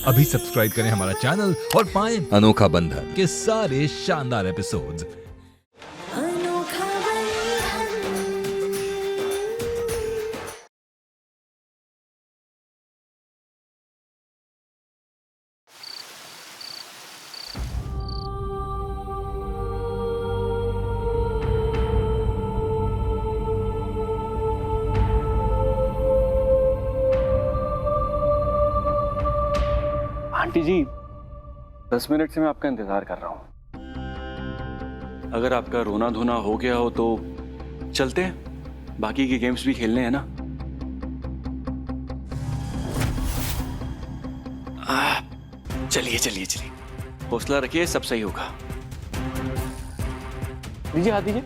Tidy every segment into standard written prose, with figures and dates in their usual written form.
अभी सब्सक्राइब करें हमारा चैनल और पाएं अनोखा बंधन के सारे शानदार एपिसोड्स। अनोखा बंधन। आंटी जी, 10 मिनट से मैं आपका इंतजार कर रहा हूं। अगर आपका रोना धोना हो गया हो तो चलते हैं, बाकी के गेम्स भी खेलने हैं ना। चलिए चलिए चलिए, हौसला रखिए, सब सही होगा। दीजिए हाथ दीजिए।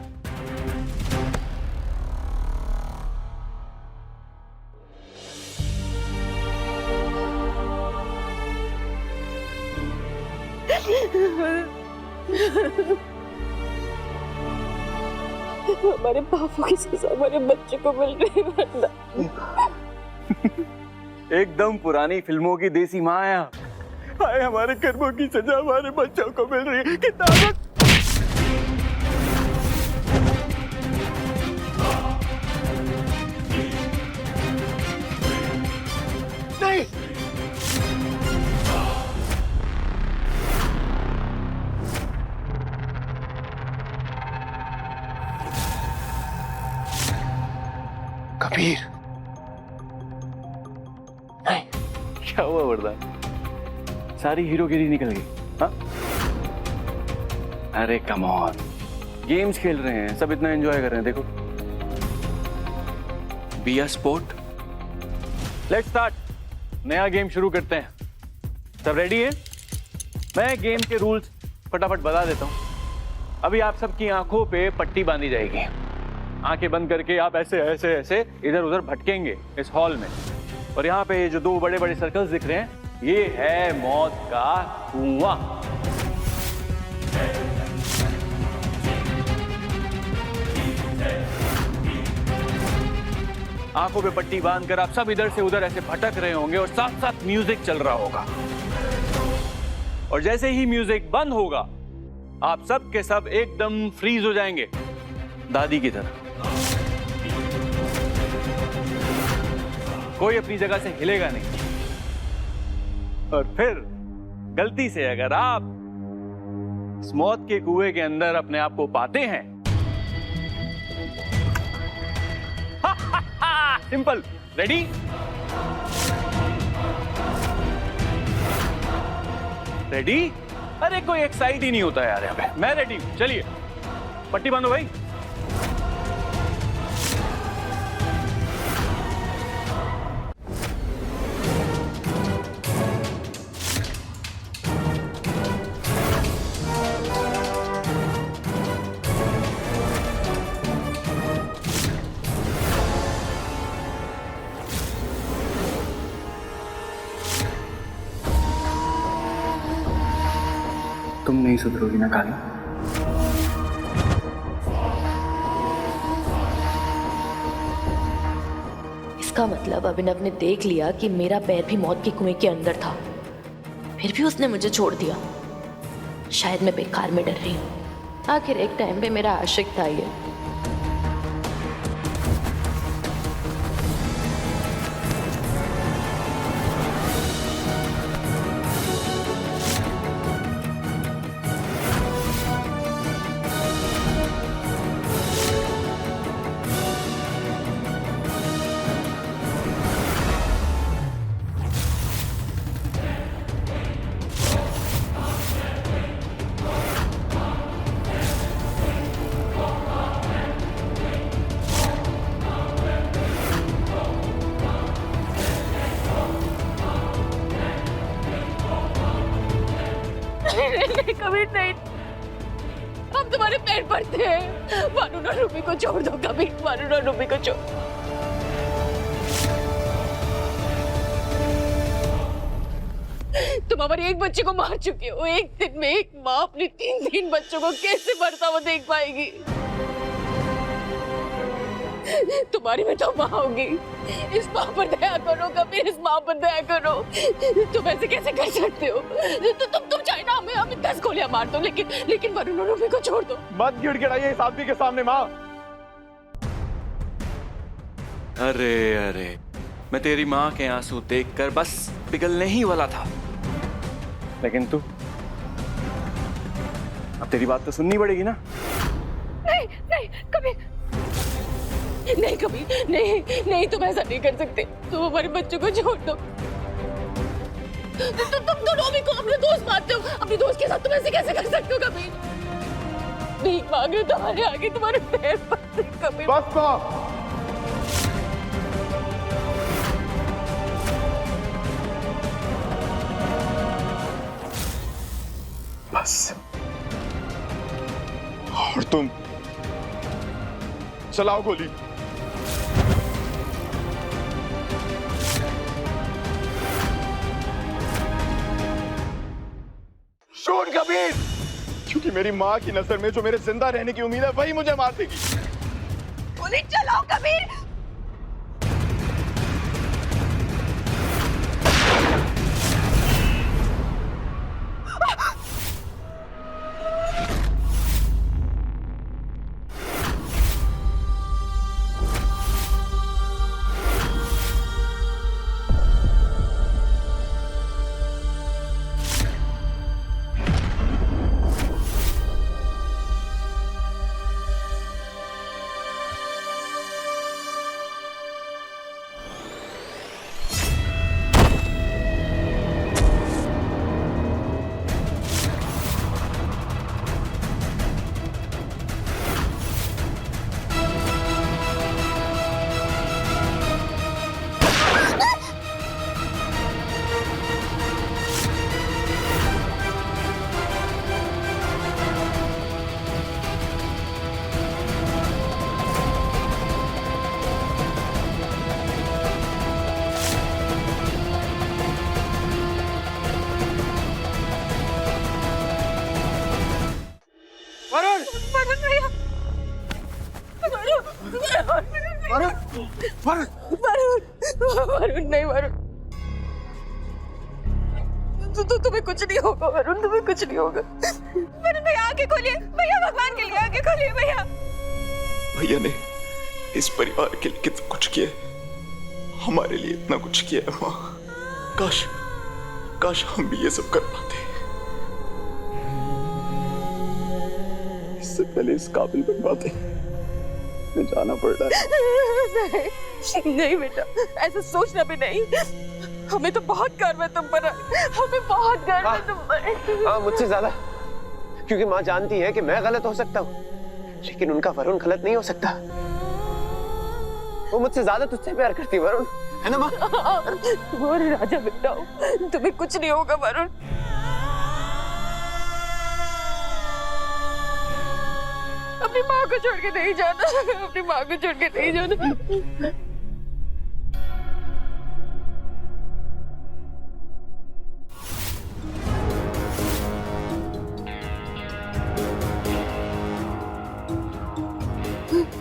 हमारे पापों की सजा हमारे बच्चे को मिल रही है वरना। एकदम पुरानी फिल्मों की देसी माया। हाय, हमारे कर्मों की सजा हमारे बच्चों को मिल रही है। कितना नहीं। कबीर, नहीं, क्या हुआ वरदान? सारी हीरोगिरी निकल गई। हाँ? अरे कम ऑन, गेम्स खेल रहे हैं, सब इतना एंजॉय कर रहे हैं, देखो। Be a sport. Let's start. नया गेम शुरू करते हैं। सब रेडी है? मैं गेम के रूल्स फटाफट बता देता हूं। अभी आप सबकी आंखों पे पट्टी बांधी जाएगी। आंखें बंद करके आप ऐसे ऐसे ऐसे इधर उधर भटकेंगे इस हॉल में। और यहाँ पे जो दो बड़े बड़े सर्कल्स दिख रहे हैं, ये है मौत का कुआं। आंखों पे पट्टी बांधकर आप सब इधर से उधर ऐसे भटक रहे होंगे और साथ साथ म्यूजिक चल रहा होगा। और जैसे ही म्यूजिक बंद होगा, आप सब के सब एकदम फ्रीज हो जाएंगे, दादी की तरह। कोई अपनी जगह से हिलेगा नहीं। और फिर गलती से अगर आप इस मौत के कुएं के अंदर अपने आप को पाते हैं, सिंपल। रेडी? रेडी? अरे कोई एक्साइट ही नहीं होता यार यहाँ पे। मैं रेडी हूं, चलिए पट्टी बांधो भाई। तुम नहीं सुधरोगी ना काली। इसका मतलब अभिनव ने देख लिया कि मेरा पैर भी मौत के कुएं के अंदर था, फिर भी उसने मुझे छोड़ दिया। शायद मैं बेकार में डर रही हूँ। आखिर एक टाइम पे मेरा आशिक था ये। कबीर नहीं, हम तुम्हारे पैर पड़ते हैं। मानो ना रूबी को छोड़ दो कबीर, मानो ना रूबी को छोड़। तुम हमारे एक बच्चे को मार चुके हो। एक दिन में एक माँ अपने 3 बच्चों को कैसे बढ़ता हुआ देख पाएगी? तुम्हारी भी तो माँ होगी। इस माँ पर दया करो कबीर, इस माँ पर दया करो। तुम ऐसे कैसे कर सकते हो? तुम चाहे ना हमें 10 गोलियां मार दो, लेकिन वरुण और रूबी को छोड़ दो। मत गिड़गिड़ाइए इस आदमी के सामने माँ। अरे अरे, मैं तेरी माँ के आंसू देखकर बस पिघलने ही वाला था, लेकिन तू, अब तेरी बात तो सुननी पड़ेगी ना। नहीं नहीं कबीर, नहीं कबीर, नहीं तुम ऐसा नहीं कर सकते। तुम हमारे बच्चों को छोड़ दो। तुम रूबी को अपने दोस्त मानते हो, अपने दोस्त के साथ तुम ऐसे कैसे कर सकते हो कबीर? भीख मांग रहे हो तुम्हारे आगे, तुम्हारे पैर पड़ते कबीर। बस माँ, बस। और तुम चलाओ गोली। शूट कबीर, क्योंकि मेरी माँ की नजर में जो मेरे जिंदा रहने की उम्मीद है वही मुझे मार देगी। गोली चलाओ कबीर। वरुण नहीं, वरुण तुम्हें कुछ नहीं होगा। वरुण तुम्हें कुछ नहीं होगा। वरुण भैया आंखें खोलिए, भैया भगवान के लिए आंखें खोलिए। भैया, भैया ने इस परिवार के लिए कितना कुछ किया, हमारे लिए इतना कुछ किया है माँ। काश हम भी ये सब कर पाते। इससे पहले इस काबिल बन पाते, मैं जाना पड़ रहा है। नहीं बेटा, ऐसा सोचना भी नहीं। हमें तो बहुत गर्व है तुम पर, हमें बहुत गर्व है तुम पर। हाँ, मुझसे ज्यादा, क्योंकि माँ जानती है कि मैं गलत हो सकता हूँ, लेकिन उनका वरुण गलत नहीं हो सकता। वो मुझसे ज्यादा तुझसे प्यार करती है वरुण, है ना माँ? तुम्हारे राजा बेटा हो, तुम्हें कुछ नहीं होगा वरुण। अपनी माँ को छोड़ के नहीं जाना, अपनी माँ को छोड़ के नहीं जाना।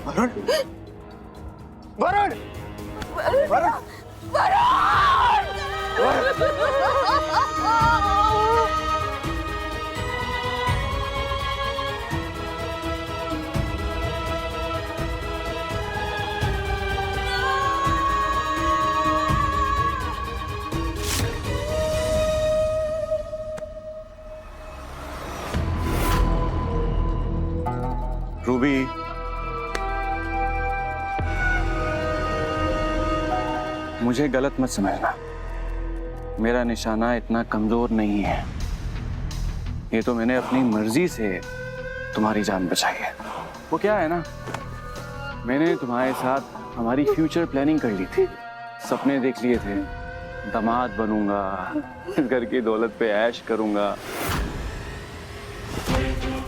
वरुण, वरुण, वरुण, रूबी, मुझे गलत मत समझना, मेरा निशाना इतना कमजोर नहीं है। ये तो मैंने अपनी मर्जी से तुम्हारी जान बचाई है। वो क्या है ना, मैंने तुम्हारे साथ हमारी फ्यूचर प्लानिंग कर ली थी, सपने देख लिए थे, दामाद बनूंगा, घर की दौलत पे ऐश करूंगा।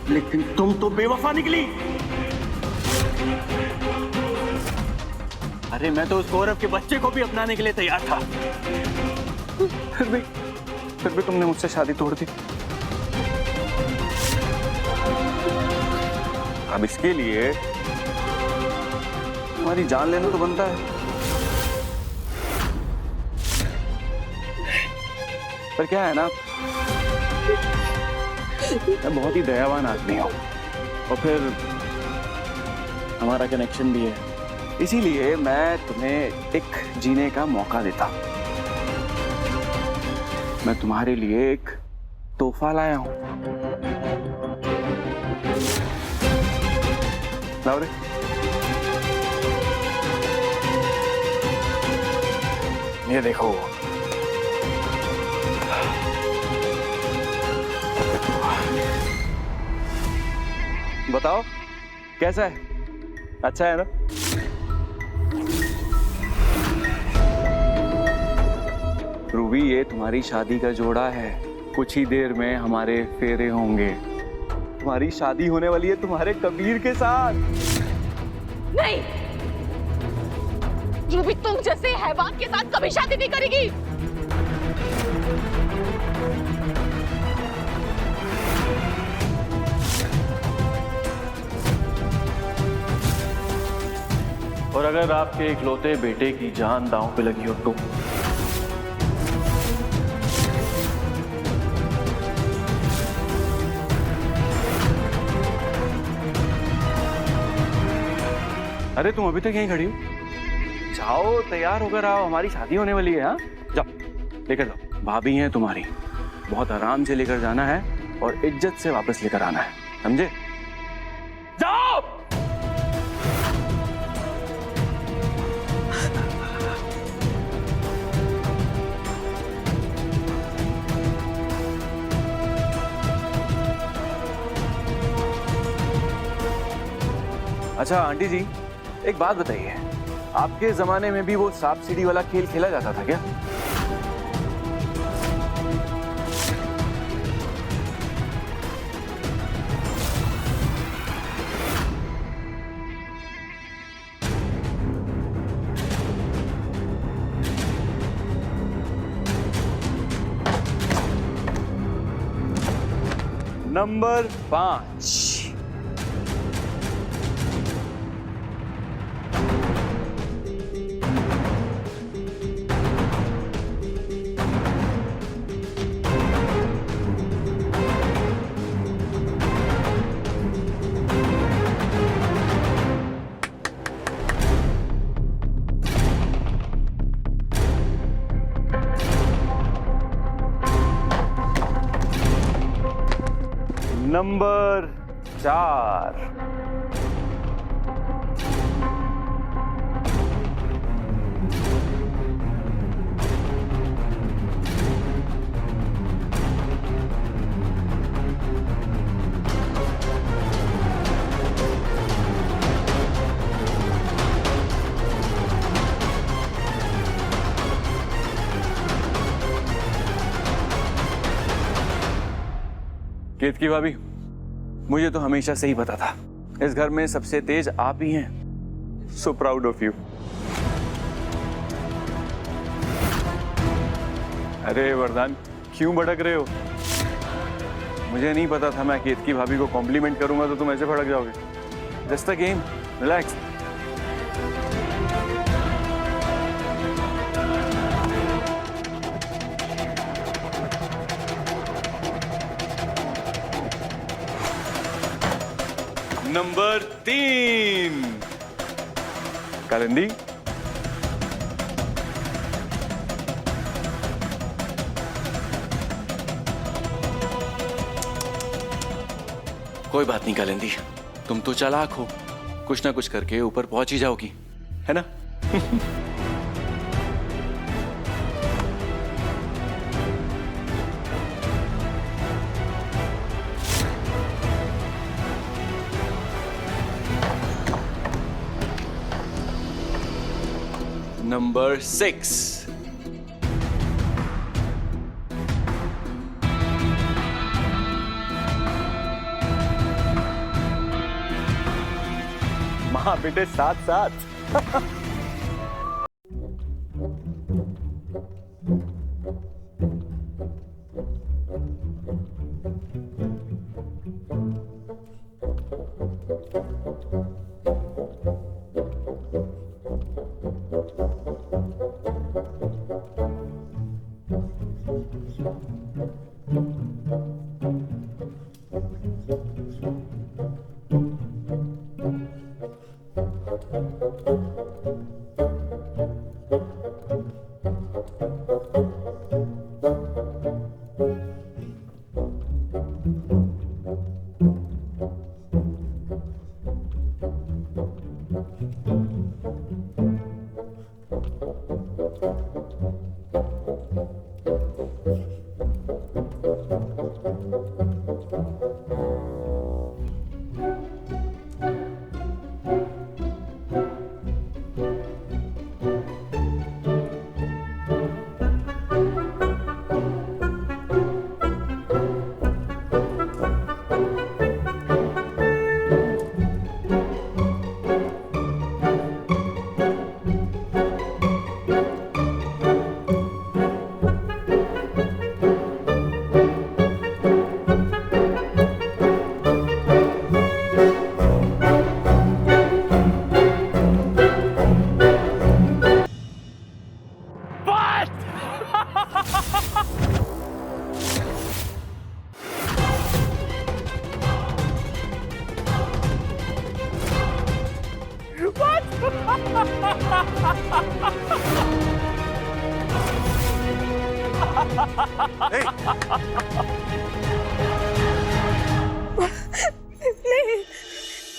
लेकिन तुम तो बेवफा निकली। अरे मैं तो उस गौरव के बच्चे को भी अपनाने के लिए तैयार था। फिर भी तुमने मुझसे शादी तोड़ दी। अब इसके लिए तुम्हारी जान लेना तो बनता है, पर क्या है ना, मैं बहुत ही दयावान आदमी हूँ और फिर हमारा कनेक्शन भी है, इसीलिए मैं तुम्हें एक जीने का मौका देता हूं। मैं तुम्हारे लिए एक तोहफा लाया हूं। लाओ रे। ये देखो, बताओ कैसा है? अच्छा है ना? रूबी, ये तुम्हारी शादी का जोड़ा है। कुछ ही देर में हमारे फेरे होंगे। तुम्हारी शादी होने वाली है तुम्हारे कबीर के साथ। नहीं, रूबी तुम जैसे हैवान के साथ कभी शादी नहीं करेगी। और अगर आपके इकलौते बेटे की जान दांव पे लगी हो तो? अरे तुम अभी तक यहीं खड़ी हो? जाओ, तैयार होकर आओ, हमारी शादी होने वाली है। हाँ, जाओ लेकर जाओ। भाभी हैं तुम्हारी, बहुत आराम से लेकर जाना है और इज्जत से वापस लेकर आना है, समझे? जाओ। अच्छा आंटी जी, एक बात बताइए, आपके जमाने में भी वो सांप सीढ़ी वाला खेल खेला जाता था क्या? नंबर 5। नंबर 4। केतकी भाभी, मुझे तो हमेशा से ही पता था, इस घर में सबसे तेज आप ही हैं। So proud of you. अरे वरदान, क्यों भड़क रहे हो? मुझे नहीं पता था मैं केतकी भाभी को कॉम्प्लीमेंट करूंगा तो तुम ऐसे भड़क जाओगे। Just a game, relax. Number 3, Kalindi. कोई बात नहीं कालिंदी, तुम तो चालाक हो, कुछ ना कुछ करके ऊपर पहुंच ही जाओगी, है ना? नंबर 6। माँ बेटे साथ साथ।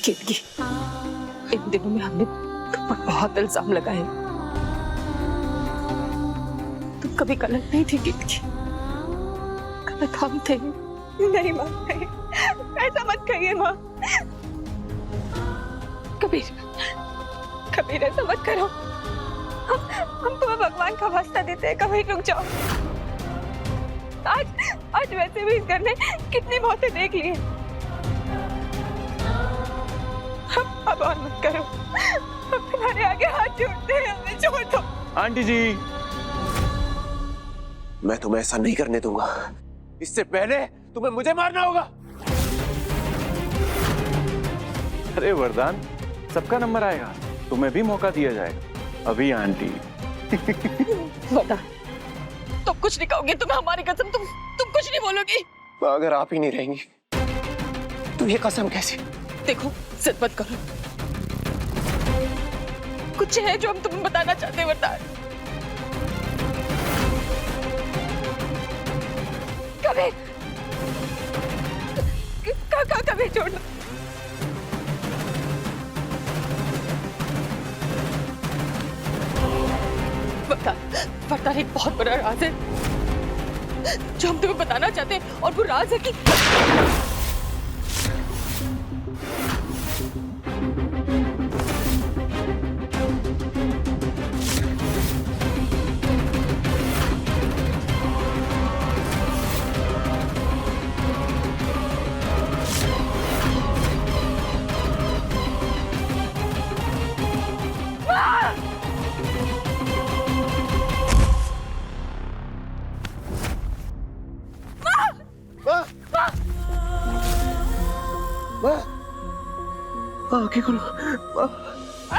केतकी, इन दिनों में हमने तुम पर बहुत इल्जाम लगाए। तुम कभी गलत नहीं थी केतकी, गलत हम थे। नहीं माँ, नहीं, ऐसा मत कहिए माँ। कबीर, कबीर ऐसा मत करो। हम तुम्हें भगवान का वास्ता देते हैं। कबीर रुक जाओ। आज वैसे भी इस घर ने कितनी मौतें देख ली हैं। अब और मत करो। हम तुम्हारे आगे हाथ जोड़ते हैं, हमें छोड़ दो। आंटी जी, मैं तुम्हें ऐसा नहीं करने दूंगा। इससे पहले तुम्हें मुझे मारना होगा। अरे वरदान, सबका नंबर आएगा, तुम्हें भी मौका दिया जाएगा। अभी आंटी। वरदान, तुम कुछ नहीं कहोगे। तुम्हें हमारी कसम, तुम कुछ नहीं बोलोगी। अगर आप ही नहीं रहेंगी तो ये कसम कैसी? देखो, जिद मत करो। कुछ है जो हम तुम्हें बताना चाहते हैं वरदान। कबीर छोड़ना। वरदान एक बहुत बड़ा राज है जो हम तुम्हें बताना चाहते हैं, और वो राज है कि आंखें खोलो।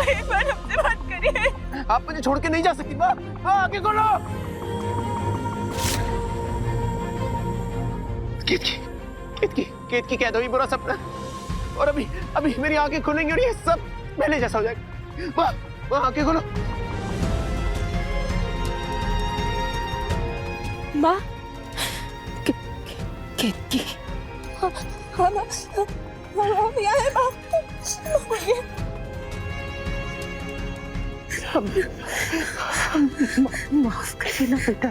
एक बार हमसे बात करिए। आप मुझे छोड़ के नहीं जा सकती। माँ, आंखें खोलो। केतकी कह दो, ये बुरा सपना। और अभी मेरी आंखें खुलेंगी और ये सब पहले जैसा हो जाएगा। माँ, आंखें खोलो। माँ, केतकी। माफ कर देना बेटा,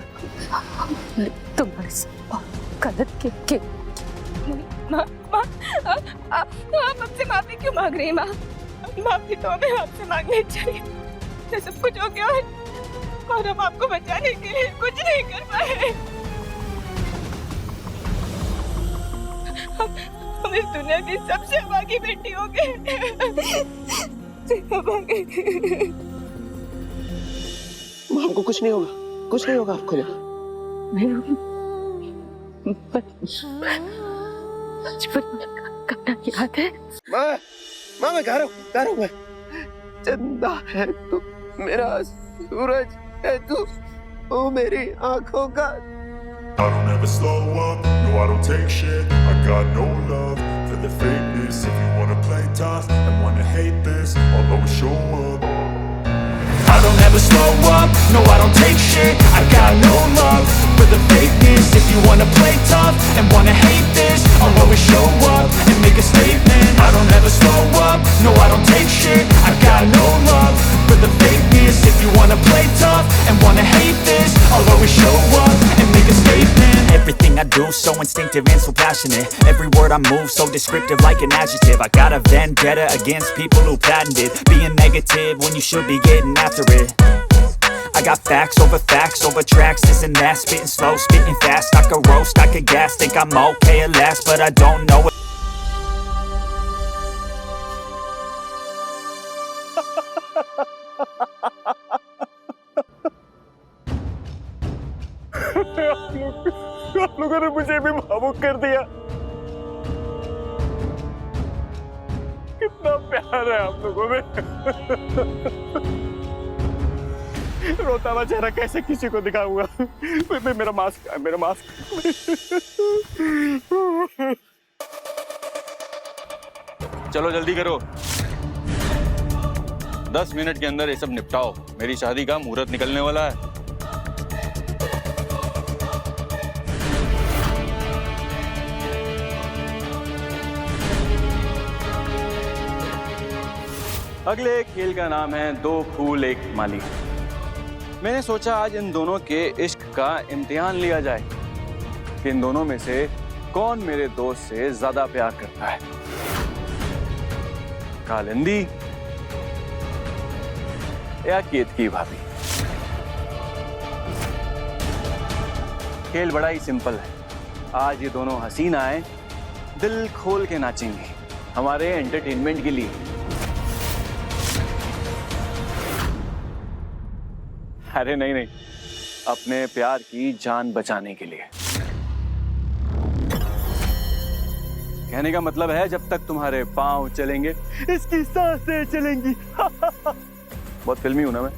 तुम्हारे साथ गलत के माँ, आप हमसे माफी क्यों मांग रही हैं माँ? माफी तो हमें आपसे मांगनी चाहिए। ये सब कुछ हो गया और हम आपको बचाने के लिए कुछ नहीं कर पाए। हम इस दुनिया की सबसे अभागी बेटी हो गए। हमको कुछ नहीं होगा, कुछ नहीं होगा आपको। कपड़ा की याद है? माँ मैं गा रहा हूँ मैं। चंदा है तू, मेरा सूरज है तू, ओ मेरी आंखों का I don't ever slow up, no I don't take shit. I got no love for the fakeness. If you wanna play tough and wanna hate this, I'll always show up. I don't ever slow up, no I don't take shit. I got no love for the fakeness. If you wanna play tough and wanna hate this, I'll always show up and make a statement. I don't ever slow up, no I don't take shit. I got no love for the fakeness. If you wanna play tough and wanna hate this, I'll always show up and make a statement. Everything I do so instinctive and so passionate. Every word I move so descriptive like an adjective. I got a vendetta against people who patented being negative when you should be getting after it. I got facts over tracks, this and that. Spitting slow, spitting fast. I could roast, I could gas. Think I'm okay at last, but I don't know it. आप लोगों ने मुझे भी भावुक कर दिया। कितना प्यार है आप लोगों में। रोता हुआ चेहरा कैसे किसी को दिखाऊंगा? मेरा मास्क, मेरा मास्क। चलो जल्दी करो, 10 मिनट के अंदर ये सब निपटाओ। मेरी शादी का मुहूर्त निकलने वाला है। अगले खेल का नाम है 2 फूल 1 माली। मैंने सोचा आज इन दोनों के इश्क का इम्तिहान लिया जाए कि इन दोनों में से कौन मेरे दोस्त से ज्यादा प्यार करता है, कालिंदी या केतकी भाभी। खेल बड़ा ही सिंपल है। आज ये दोनों हसीनाएं दिल खोल के नाचेंगी हमारे एंटरटेनमेंट के लिए। अरे नहीं नहीं, अपने प्यार की जान बचाने के लिए। कहने का मतलब है जब तक तुम्हारे पांव चलेंगे इसकी सांसें चलेंगी। बहुत फिल्मी हूं ना मैं।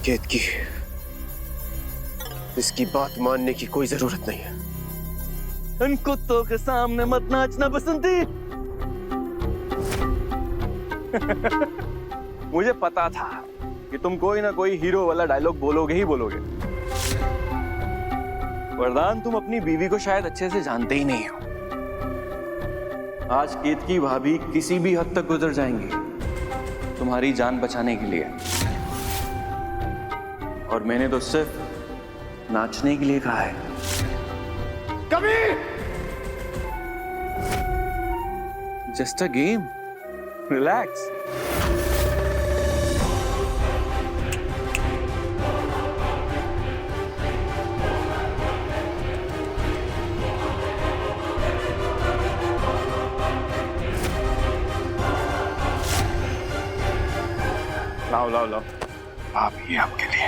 केतकी, इसकी बात मानने की कोई जरूरत नहीं है। इन कुत्तों के सामने मत नाचना बसंती। मुझे पता था कि तुम कोई ना कोई हीरो वाला डायलॉग बोलोगे ही बोलोगे। वरदान, तुम अपनी बीवी को शायद अच्छे से जानते ही नहीं हो। आज केतकी भाभी किसी भी हद तक गुजर जाएंगी तुम्हारी जान बचाने के लिए, और मैंने तो सिर्फ नाचने के लिए कहा है। Kabir! Just a game, relax. लाओ लाओ लाओ, आप ये आपके लिए।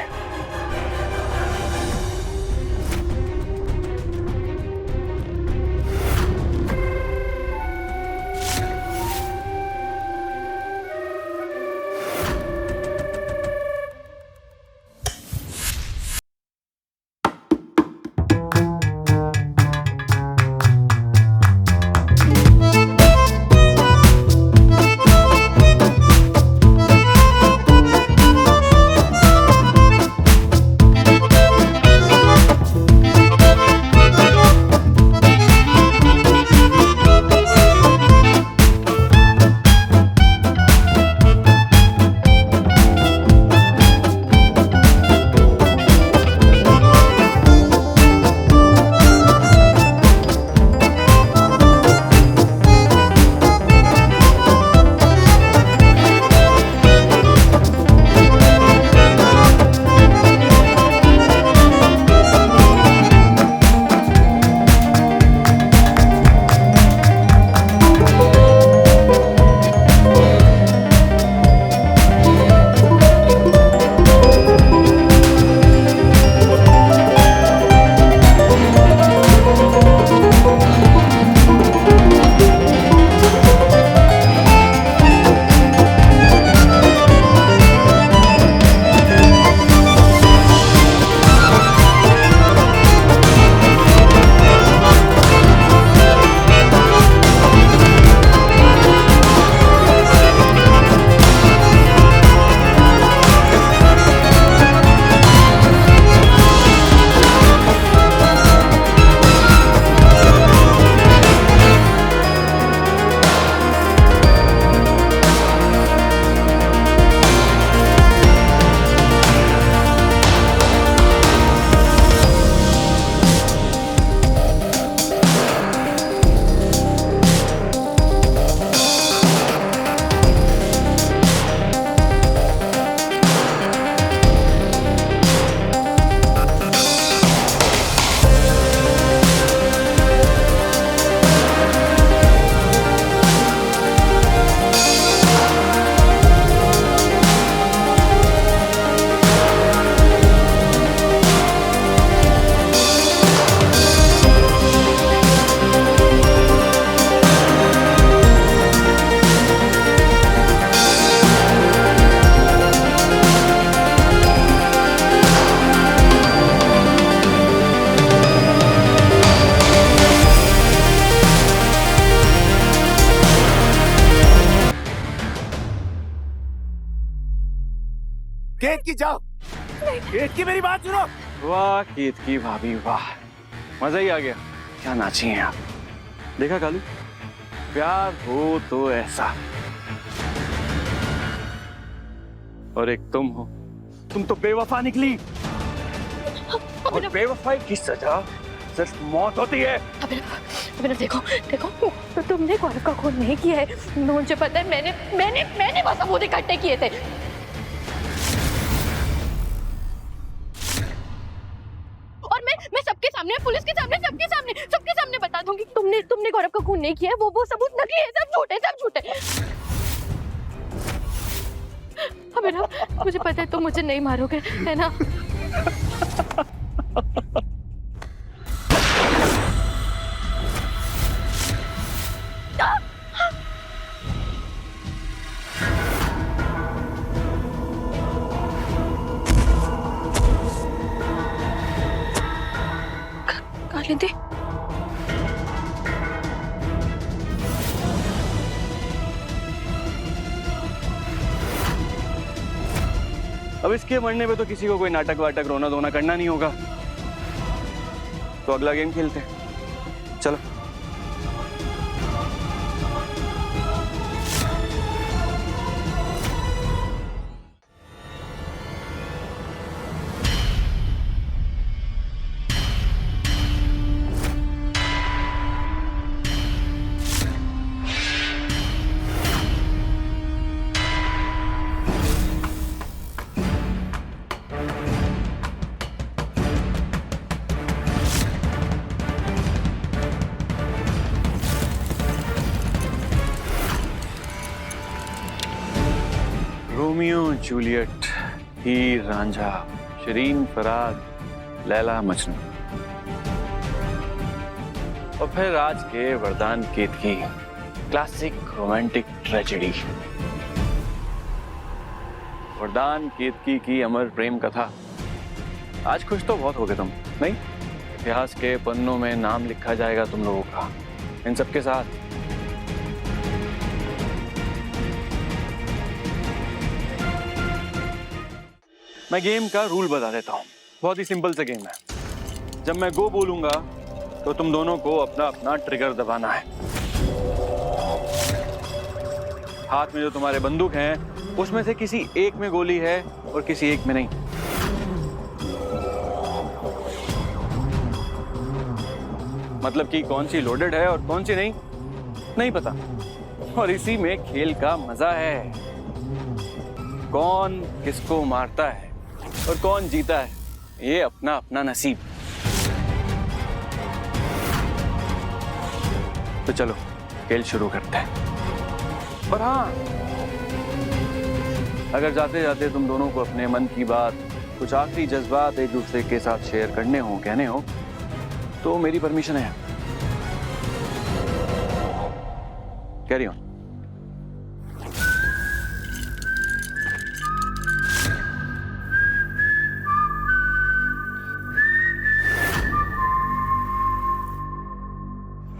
केतकी जाओ, केतकी मेरी बात सुनो। वाह केतकी भाभी वाह, मजा ही आ गया। क्या नाची हैं आप। देखा कालू, प्यार हो तो ऐसा। और एक तुम हो, तुम तो बेवफा निकली। और बेवफाई की सजा सिर्फ मौत होती है। अभिनव देखो देखो, तो तुमने गौरव का खून नहीं किया है, मुझे पता है। मैंने वो सबूत इकट्ठे किए थे। और मैं सबके सामने, पुलिस के सामने, सबके सामने बता दूंगी तुमने गौरव का खून नहीं किया है। वो सबूत नकली है, सब झूठे। अभिनव मुझे पता है तुम मुझे नहीं मारोगे, है ना? कालिंदी, अब इसके मरने पे तो किसी को कोई नाटक वाटक रोना धोना करना नहीं होगा, तो अगला गेम खेलते हैं। चलो। रोमियो जूलियट, हीर रांझा, शरीन फराद, लैला मजनू, और फिर आज के वरदान केतकी, क्लासिक रोमांटिक ट्रेजेडी। वरदान केतकी की अमर प्रेम कथा। आज खुश तो बहुत हो गए तुम, नहीं? इतिहास के पन्नों में नाम लिखा जाएगा तुम लोगों का, इन सबके साथ। मैं गेम का रूल बता देता हूँ, बहुत ही सिंपल सा गेम है। जब मैं गो बोलूंगा तो तुम दोनों को अपना अपना ट्रिगर दबाना है। हाथ में जो तुम्हारे बंदूक हैं, उसमें से किसी एक में गोली है और किसी एक में नहीं। मतलब कि कौन सी लोडेड है और कौन सी नहीं पता। और इसी में खेल का मजा है। कौन किसको मारता है और कौन जीता है, ये अपना अपना नसीब। तो चलो खेल शुरू करते हैं। और हाँ, अगर जाते जाते तुम दोनों को अपने मन की बात, कुछ आखिरी जज्बात एक दूसरे के साथ शेयर करने हो, कहने हो, तो मेरी परमिशन है। Carry on.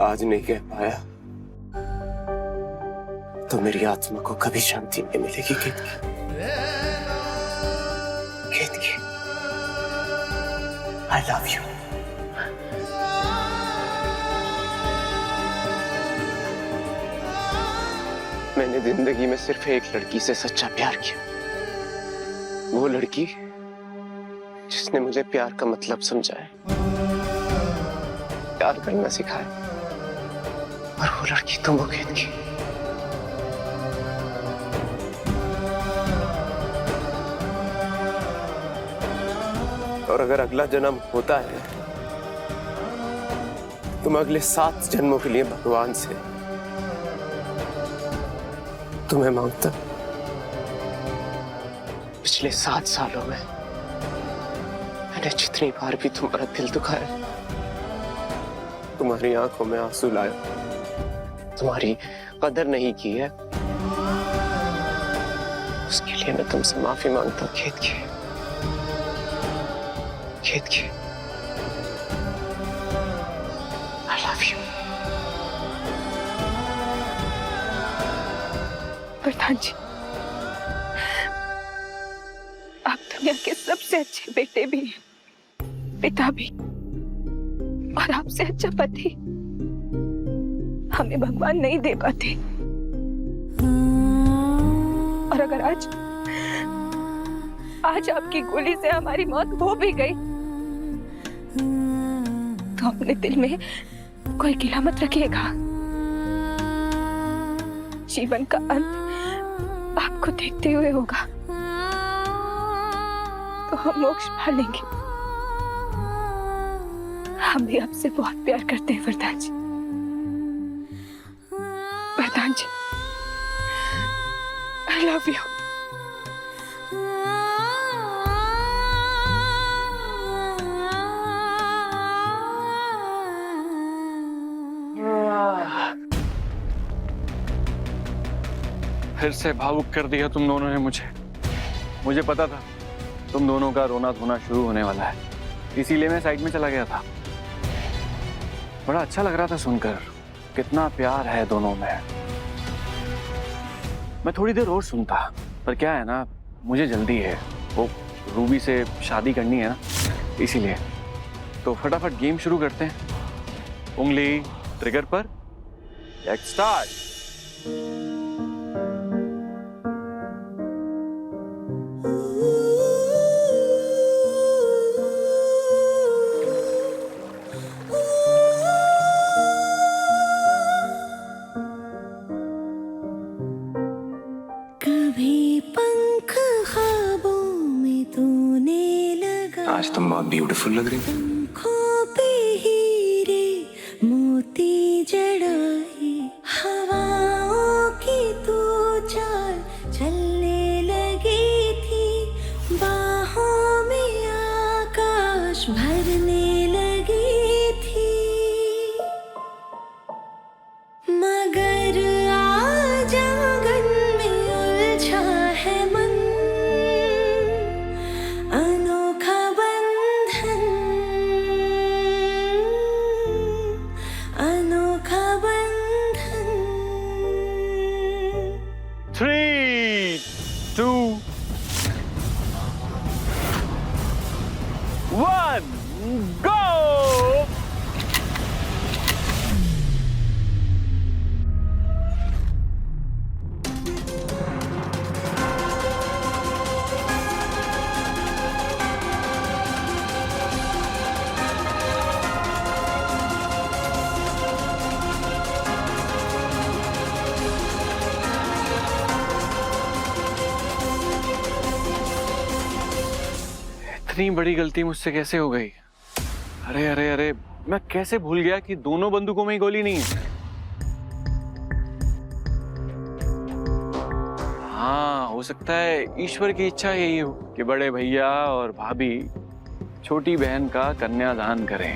आज नहीं कह पाया तो मेरी आत्मा को कभी शांति नहीं मिलेगी। केतकी, आई लव यू। मैंने जिंदगी में सिर्फ एक लड़की से सच्चा प्यार किया, वो लड़की जिसने मुझे प्यार का मतलब समझाया, प्यार करना सिखाया। और वो लड़की तुम हो केतकी। और अगर अगला जन्म होता है, तुम अगले 7 जन्मों के लिए भगवान से तुम्हें मांगता, पिछले 7 सालों में मैंने जितनी बार भी तुम्हारा दिल दुखाया, तुम्हारी आंखों में आंसू लाया, तुम्हारी कदर नहीं की है, उसके लिए मैं तुमसे माफी मांगता हूं केतकी। केतकी, आई लव यू। वरदान जी, आप दुनिया के सबसे अच्छे बेटे भी हैं, पिता भी, और आपसे अच्छा पति हमें भगवान नहीं दे पाते। और अगर आज आपकी गोली से हमारी मौत हो भी गई तो अपने दिल में कोई गिला मत रखिएगा। जीवन का अंत आपको देखते हुए होगा तो हम मोक्ष पा लेंगे। हम भी आपसे बहुत प्यार करते हैं वरदान जी। वरदान जी, I love you. फिर से भावुक कर दिया तुम दोनों ने मुझे पता था तुम दोनों का रोना धोना शुरू होने वाला है, इसीलिए मैं साइड में चला गया था। बड़ा अच्छा लग रहा था सुनकर, कितना प्यार है दोनों में। मैं थोड़ी देर और सुनता, पर क्या है ना, मुझे जल्दी है, वो रूबी से शादी करनी है ना, इसीलिए। तो फटाफट गेम शुरू करते हैं। उंगली ट्रिगर पर, लेट्स स्टार्ट। कभी पंख ख्वाबों में तूने लगा, आज तुम बहुत ब्यूटीफुल लग रही हो। आँखों पे हीरे मोती जड़ाए, हवाओं की तू चाल चलने लगी थी, बाहों में आकाश भरने लगी थी। मगर आज आंगन में उलझा है मन, अनोखा बंधन, अनोखा बंधन। 3, 2, 1, go! इतनी बड़ी गलती मुझसे कैसे हो गई? अरे अरे अरे, मैं कैसे भूल गया कि दोनों बंदूकों में ही गोली नहीं है। हाँ, हो सकता है ईश्वर की इच्छा यही हो कि बड़े भैया और भाभी छोटी बहन का कन्यादान करें।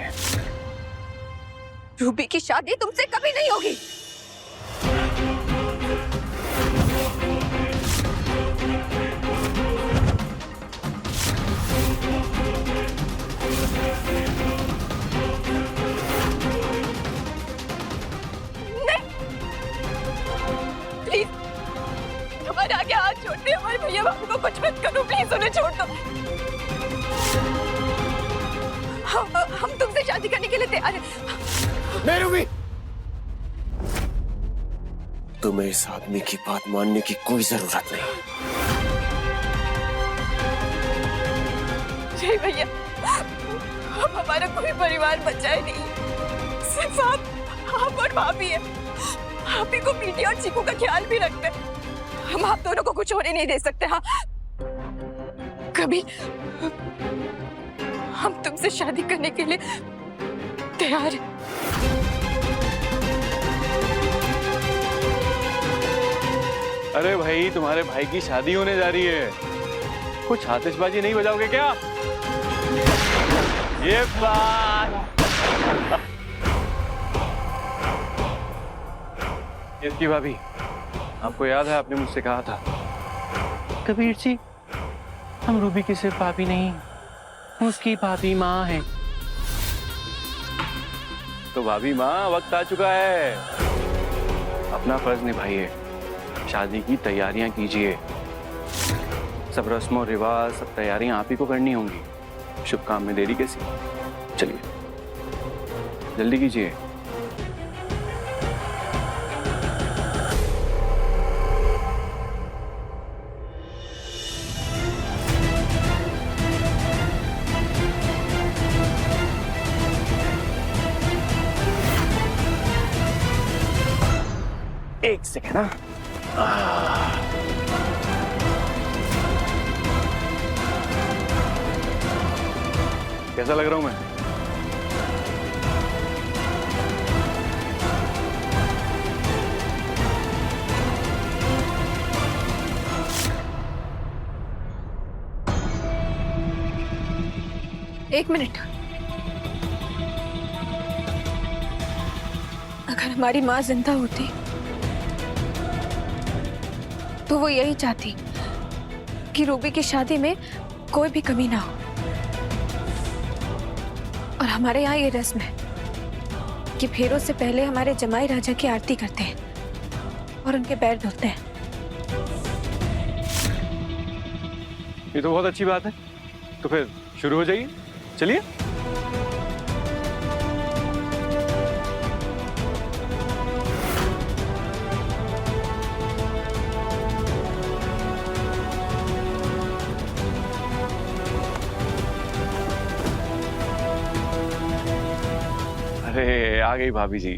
रूबी की शादी तुमसे कभी नहीं होगी। प्लीज, हमारे आगे हाथ छोड़ते, हमारे भैया बाबू को कुछ मत करो, प्लीज उन्हें छोड़ दो। हम तुमसे शादी करने के लिए तैयार हैं। नहीं रूबी, तुम्हें इस आदमी की बात मानने की कोई जरूरत नहीं। जय भैया, हम हमारा कोई परिवार बचा ही नहीं, सिर्फ आप और भाभी है। भाभी को पीटी और चीकू का ख्याल भी रखते हैं। हम आप दोनों को कुछ होने नहीं दे सकते। हाँ, कभी हम तुमसे शादी करने के लिए तैयार हैं। अरे भाई, तुम्हारे भाई की शादी होने जा रही है, कुछ आतिशबाजी नहीं बजाओगे क्या? ये बात की भाभी, आपको याद है आपने मुझसे कहा था, कबीर जी हम रूबी की सिर्फ भाभी नहीं, उसकी भाभी माँ है। तो भाभी माँ, वक्त आ चुका है, अपना फर्ज निभाइए, शादी की तैयारियां कीजिए। सब रस्म और रिवाज, सब तैयारियां आप ही को करनी होंगी। शुभ काम में देरी कैसी? चलिए जल्दी कीजिए। एक सेकेंड ना। कैसा लग रहा हूं मैं? एक मिनट। अगर हमारी माँ जिंदा होती तो वो यही चाहती कि रूबी की शादी में कोई भी कमी ना हो। और हमारे यहाँ ये रस्म है कि फेरों से पहले हमारे जमाई राजा की आरती करते हैं और उनके पैर धुलते हैं। ये तो बहुत अच्छी बात है। तो फिर शुरू हो जाइए। चलिए। अरे आ गई भाभी जी,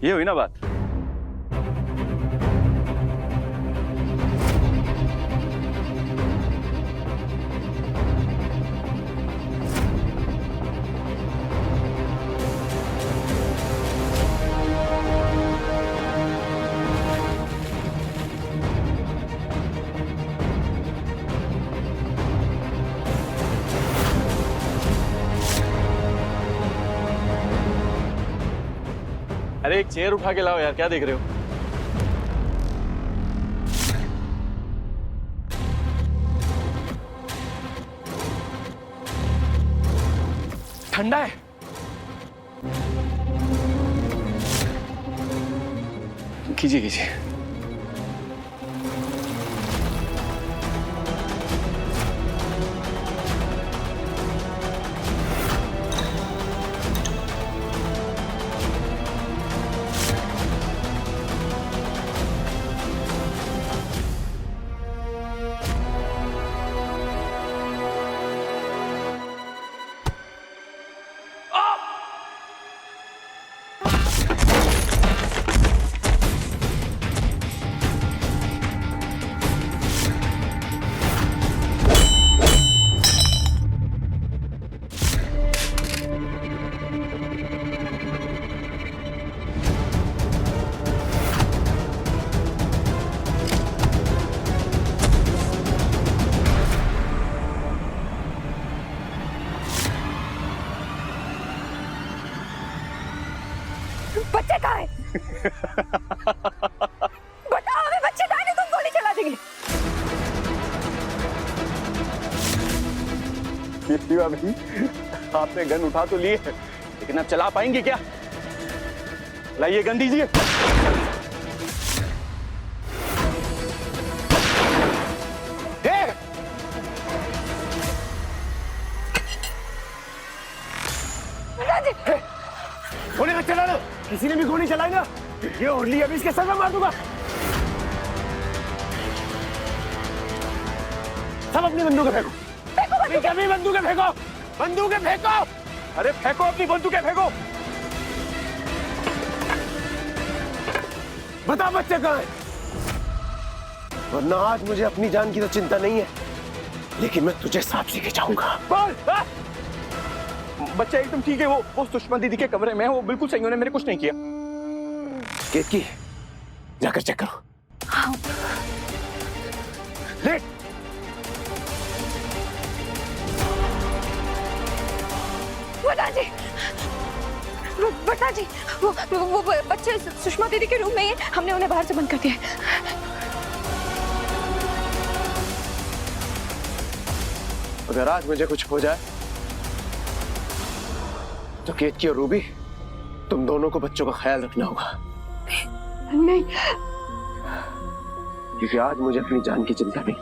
ये हुई ना बात। अरे एक चेयर उठा के लाओ यार, क्या देख रहे हो? ठंडा है। कीजिए कीजिए। बच्चे कहाँ हैं? बताओ हमें, बच्चे कहाँ हैं? तुम गोली चला देंगे। अभी आपने गन उठा तो लिए, लेकिन अब चला पाएंगे क्या? लाइए गन दीजिए। गोली मत चला लो। किसी ने भी गोली चलाई ना, ये उड़ली अभी इसके सर में मार दूंगा। सब अपनी बंदूकें फेंको। अपनी बंदूकें फेंको। बंदूकें फेंको। अरे फेंको, अपनी बंदूकें फेंको। बता बच्चे कहाँ हैं? वरना आज मुझे अपनी जान की तो चिंता नहीं है, लेकिन मैं तुझे साथ लेके जाऊंगा। बोल। बच्चा एकदम ठीक है। वो सुषमा दीदी के कमरे में है, वो बिल्कुल सही, उन्होंने मेरे कुछ नहीं किया। केतकी, जाकर चेक करो। हाँ। ले। बता जी, वो बच्चे सुषमा दीदी के रूम में ही है, हमने उन्हें बाहर से बंद कर दिया है। अगर आज मुझे कुछ हो जाए तो केतकी और रूबी, तुम दोनों को बच्चों का ख्याल रखना होगा। नहीं, क्योंकि आज मुझे अपनी जान की चिंता नहीं,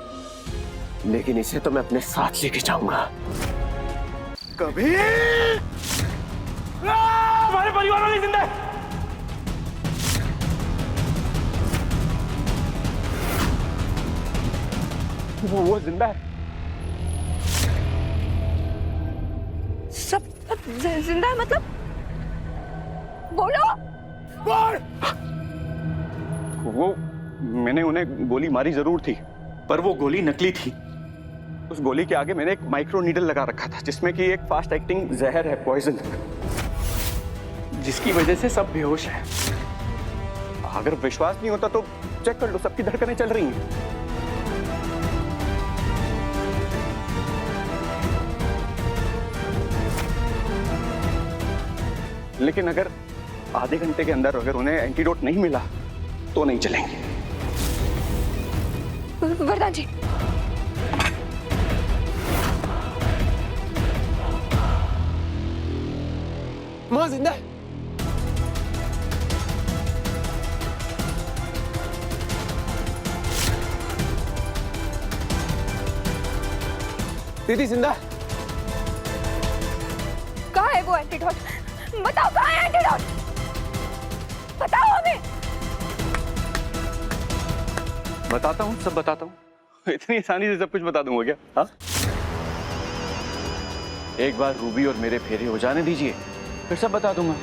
लेकिन इसे तो मैं अपने साथ लेके जाऊंगा। कभी हमारे परिवार वाले जिंदा है। वो जिंदा है। सब जिंदा है मतलब? बोलो। वो मैंने उन्हें गोली मारी जरूर थी, पर वो गोली नकली थी। उस गोली के आगे मैंने एक माइक्रो नीडल लगा रखा था, जिसमें कि एक फास्ट एक्टिंग जहर है, पॉइजन, जिसकी वजह से सब बेहोश हैं। अगर विश्वास नहीं होता तो चेक कर लो, सबकी धड़कनें चल रही हैं। लेकिन अगर आधे घंटे के अंदर अगर उन्हें एंटीडोट नहीं मिला तो नहीं चलेंगे। वरदान जी, माँ जिंदा है। दीदी जिंदा है। कहाँ है वो एंटीडोट? बताओ कहाँ है एंटीडोट? बताओ हमें। बताता हूँ, सब बताता हूँ। इतनी आसानी से सब कुछ बता दूंगा क्या? हाँ, एक बार रूबी और मेरे फेरे हो जाने दीजिए, फिर सब बता दूंगा।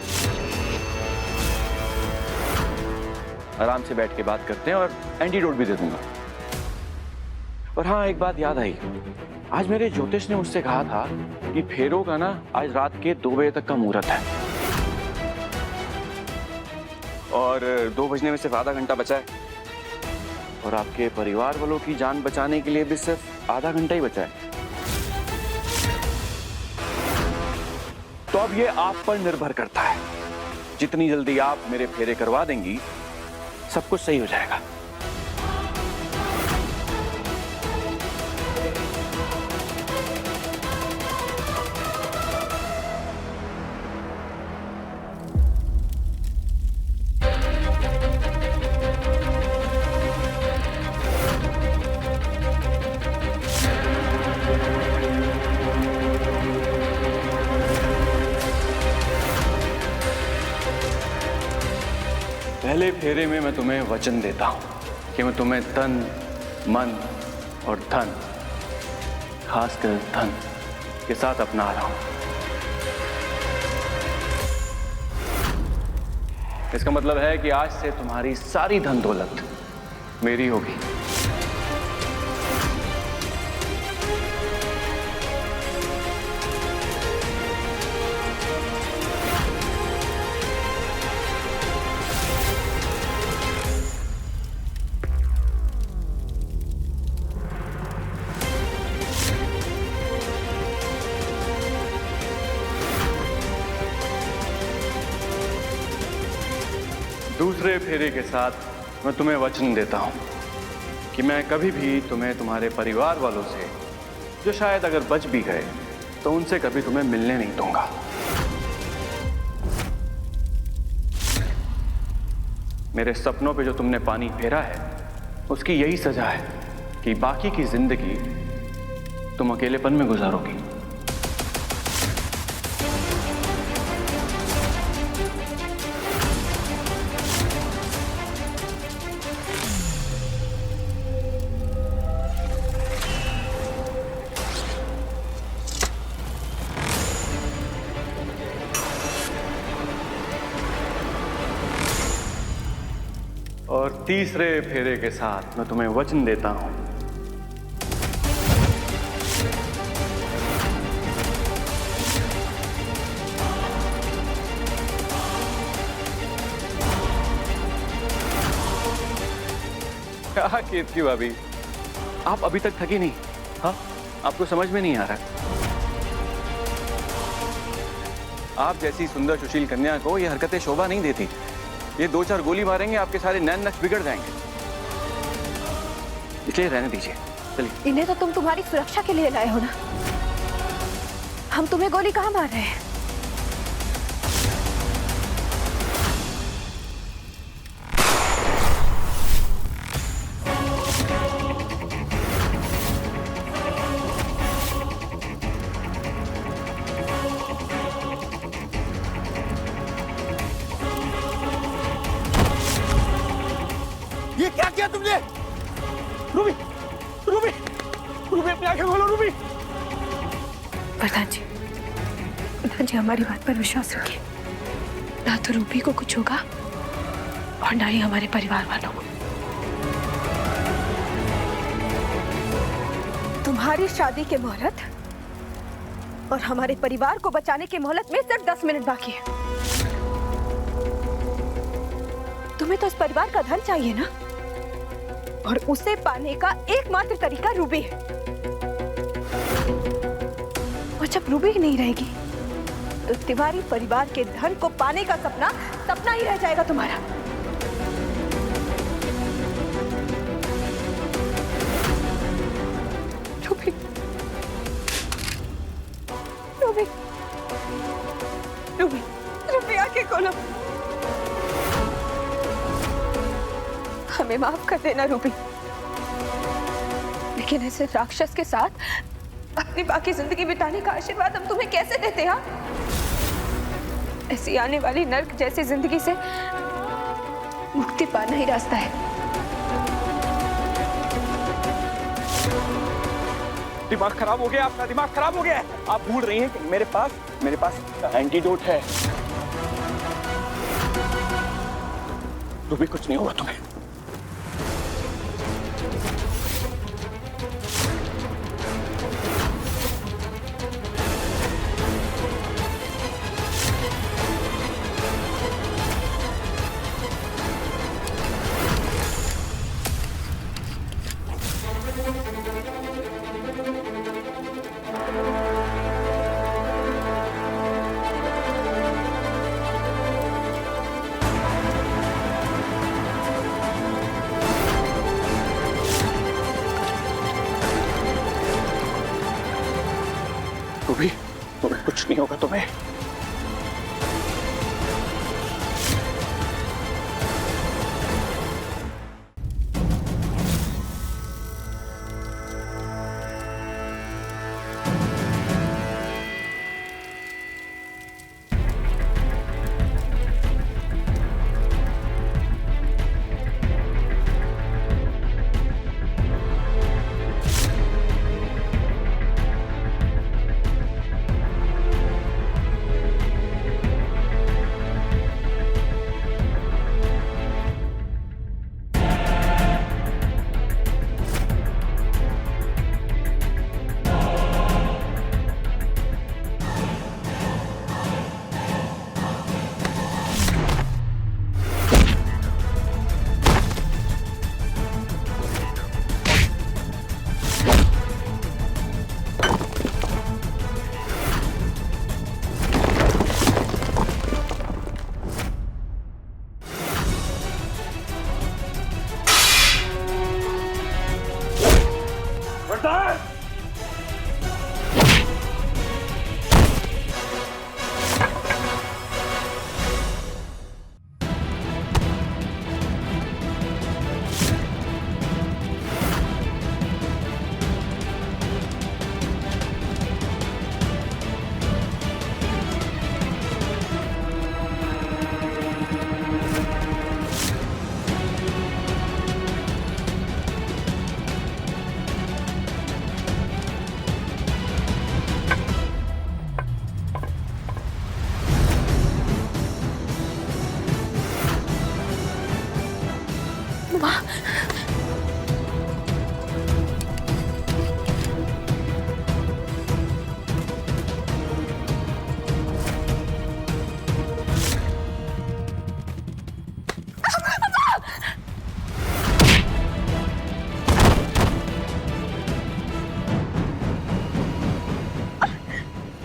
आराम से बैठ के बात करते हैं और एंटीडोट भी दे दूंगा। और हाँ, एक बात याद आई, आज मेरे ज्योतिष ने मुझसे कहा था कि फेरों का ना आज रात के 2 बजे तक का मुहूर्त है, और 2 बजने में सिर्फ आधा घंटा बचा है, और आपके परिवार वालों की जान बचाने के लिए भी सिर्फ आधा घंटा ही बचा है। तो अब ये आप पर निर्भर करता है। जितनी जल्दी आप मेरे फेरे करवा देंगी, सब कुछ सही हो जाएगा। पहले फेरे में मैं तुम्हें वचन देता हूं कि मैं तुम्हें तन, मन और धन, खासकर धन के साथ अपना रहा हूं। इसका मतलब है कि आज से तुम्हारी सारी धन दौलत मेरी होगी। दूसरे फेरे के साथ मैं तुम्हें वचन देता हूं कि मैं कभी भी तुम्हें तुम्हारे परिवार वालों से, जो शायद अगर बच भी गए, तो उनसे कभी तुम्हें मिलने नहीं दूंगा। मेरे सपनों पे जो तुमने पानी फेरा है, उसकी यही सजा है कि बाकी की जिंदगी तुम अकेलेपन में गुजारोगी। और तीसरे फेरे के साथ मैं तुम्हें वचन देता हूं क्या केतकी भाभी, आप अभी तक थकी नहीं? हाँ, आपको समझ में नहीं आ रहा? आप जैसी सुंदर सुशील कन्या को ये हरकतें शोभा नहीं देती। ये 2-4 गोली मारेंगे, आपके सारे नैन नक्श बिगड़ जाएंगे। इसलिए रहने दीजिए, चलिए। इन्हें तो तुम तुम्हारी सुरक्षा के लिए लाए हो ना, हम तुम्हें गोली कहाँ मार रहे हैं? तुमने? रूबी, रूबी, रूबी अपनी आंखें खोलो रूबी। प्रधान जी हमारी बात पर विश्वास रखिए। ना तो रूबी को कुछ होगा और ना ही हमारे परिवार वालों को। तुम्हारी शादी के मोहलत और हमारे परिवार को बचाने की मोहलत में सिर्फ 10 मिनट बाकी है। तुम्हें तो इस परिवार का धन चाहिए ना, और उसे पाने का एकमात्र तरीका रूबी है। और जब रूबी नहीं रहेगी तो तिवारी परिवार के धन को पाने का सपना ही रह जाएगा तुम्हारा। रूबी, रूबी, रूबी, रूबी आंखें खोलो। हमें माफ कर देना रूबी, लेकिन ऐसे राक्षस के साथ अपनी बाकी जिंदगी बिताने का आशीर्वाद हम तुम्हें कैसे देते हैं? ऐसी आने वाली नर्क जैसी जिंदगी से मुक्ति पाना ही रास्ता है। दिमाग खराब हो गया आपका, दिमाग खराब हो गया है। आप भूल रही हैं कि मेरे पास एंटीडोट है। रूबी कुछ नहीं होगा तुम्हें। रूबी, कुछ नहीं होगा तुम्हें।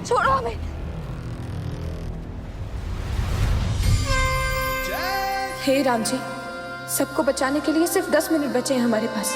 छोड़ो हमें। हे राम जी, सबको बचाने के लिए सिर्फ 10 मिनट बचे हैं हमारे पास।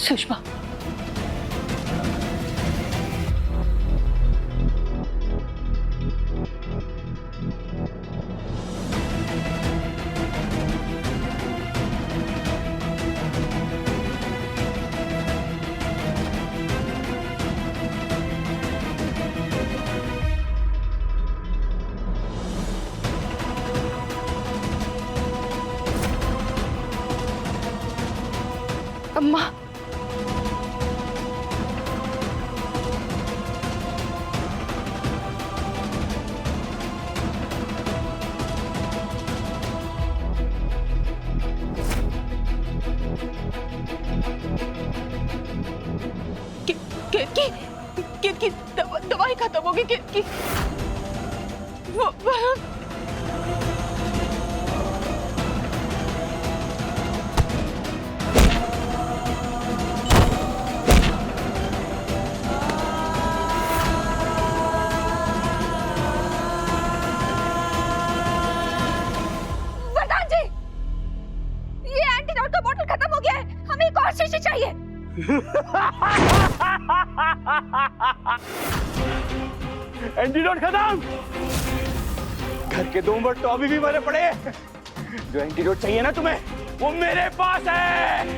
सुषमा, अम्मा, की दवाई खत्म होगी कि वरुण, एंटीडोट खत्म। घर के 2 मर्द तो अभी भी मरे पड़े हैं। जो एंटीडोट चाहिए ना तुम्हें, वो मेरे पास है।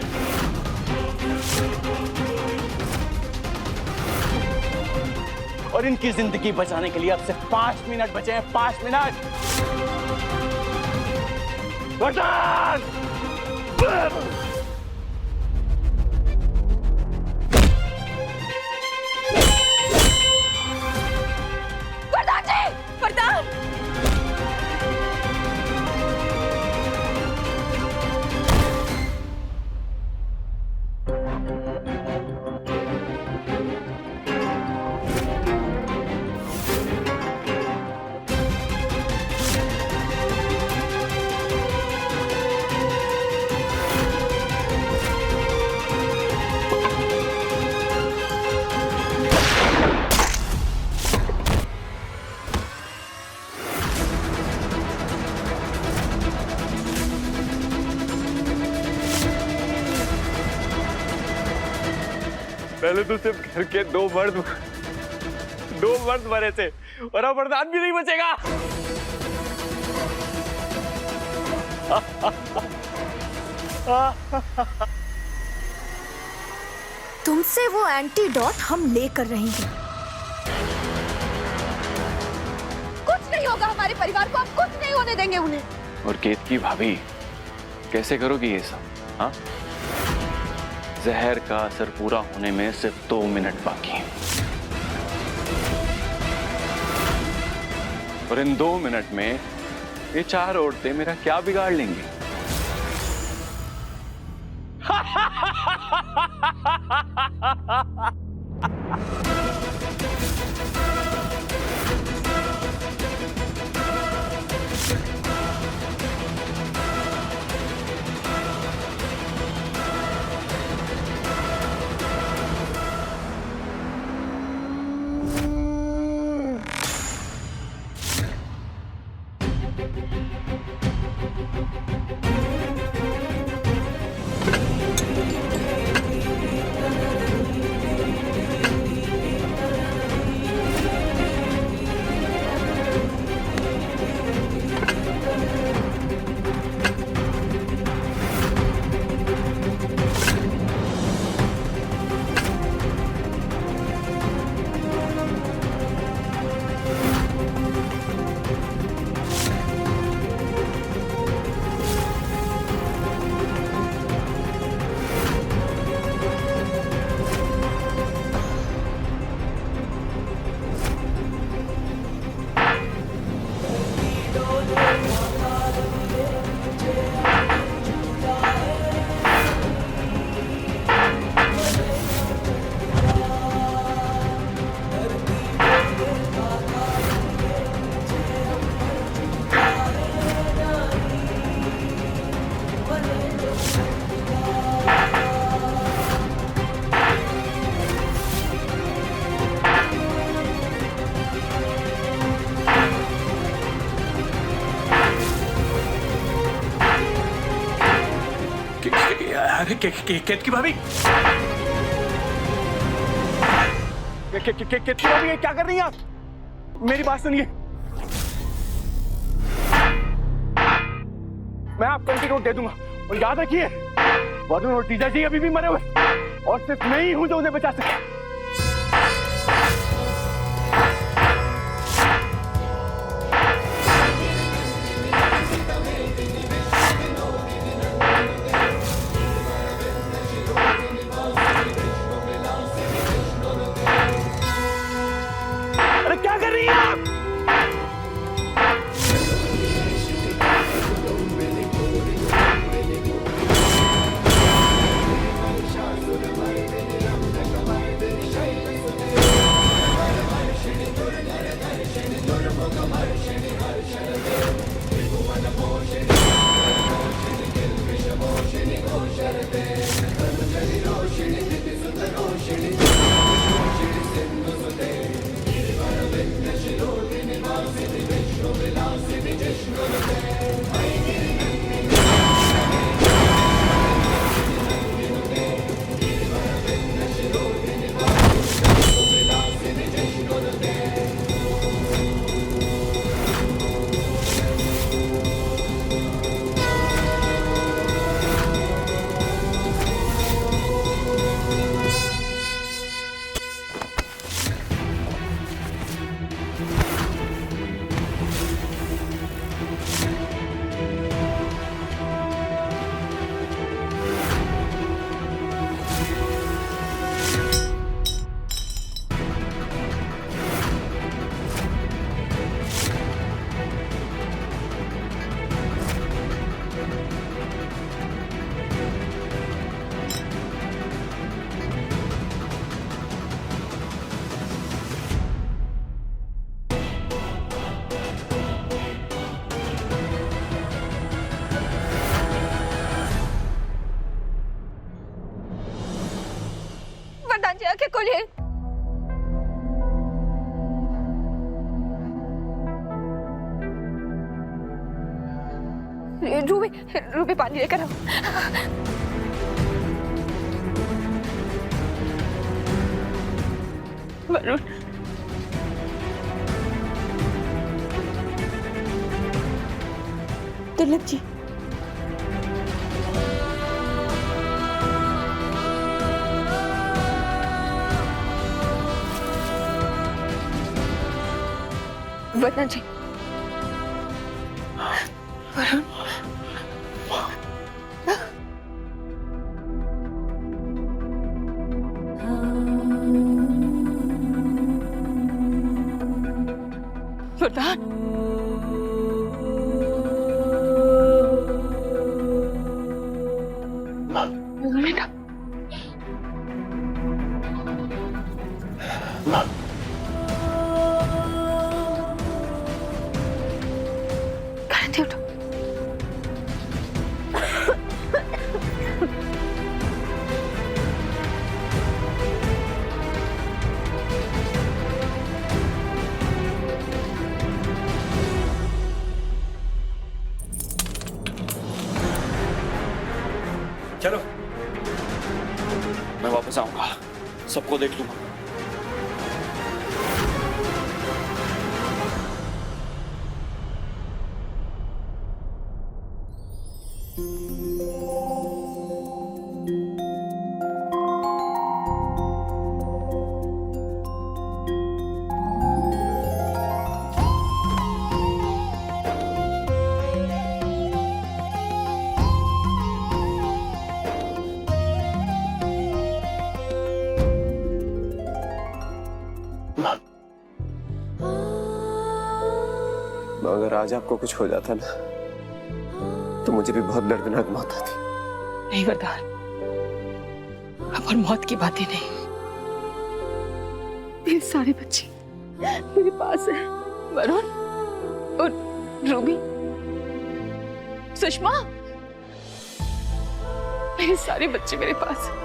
और इनकी जिंदगी बचाने के लिए अब सिर्फ 5 मिनट बचे हैं। 5 मिनट। वर्धन! पहले तो सिर्फ घर के 2 मर्द मरे थे और अब वरदान भी नहीं बचेगा। तुमसे वो एंटीडोट हम लेकर रहेंगे। कुछ नहीं होगा हमारे परिवार को, आप कुछ नहीं होने देंगे उन्हें। और केतकी भाभी, कैसे करोगी ये सब? हाँ, जहर का असर पूरा होने में सिर्फ 2 मिनट बाकी हैं। और इन 2 मिनट में ये 4 औरतें मेरा क्या बिगाड़ लेंगी? केतकी भाभी, क्या कर रही हैं आप? मेरी बात सुनिए, मैं आपको एंटीडोट दे दूंगा और याद रखिए वरुण और टीजा जी अभी भी मरे हुए और सिर्फ मैं ही हूं जो उन्हें बचा सके। अरे क्या कर रही हैं आप? वरदान जी आंखें खोलिए। रूबी रूबी पानी लेकर आओ। वरुण दुर्लभ जी वरदान जी वरुण वरदान बेटा उठो। चलो मैं वापस आऊंगा, सबको देख लूंगा। अगर आज आपको कुछ हो जाता ना तो मुझे भी बहुत दर्दनाक मौत आती। नहीं वरदान, अब और मौत की बातें नहीं। मेरे सारे बच्चे मेरे पास है, वरुण और रूबी, सुषमा, मेरे सारे बच्चे मेरे पास हैं।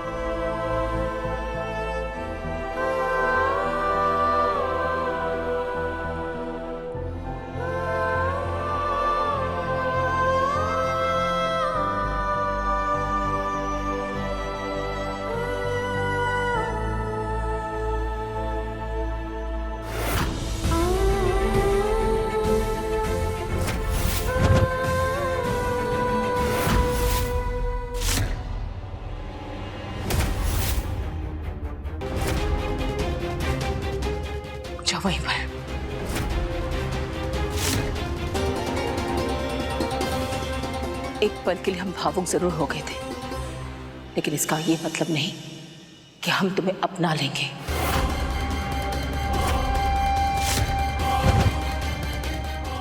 एक पल के लिए हम भावुक जरूर हो गए थे, लेकिन इसका ये मतलब नहीं कि हम तुम्हें अपना लेंगे।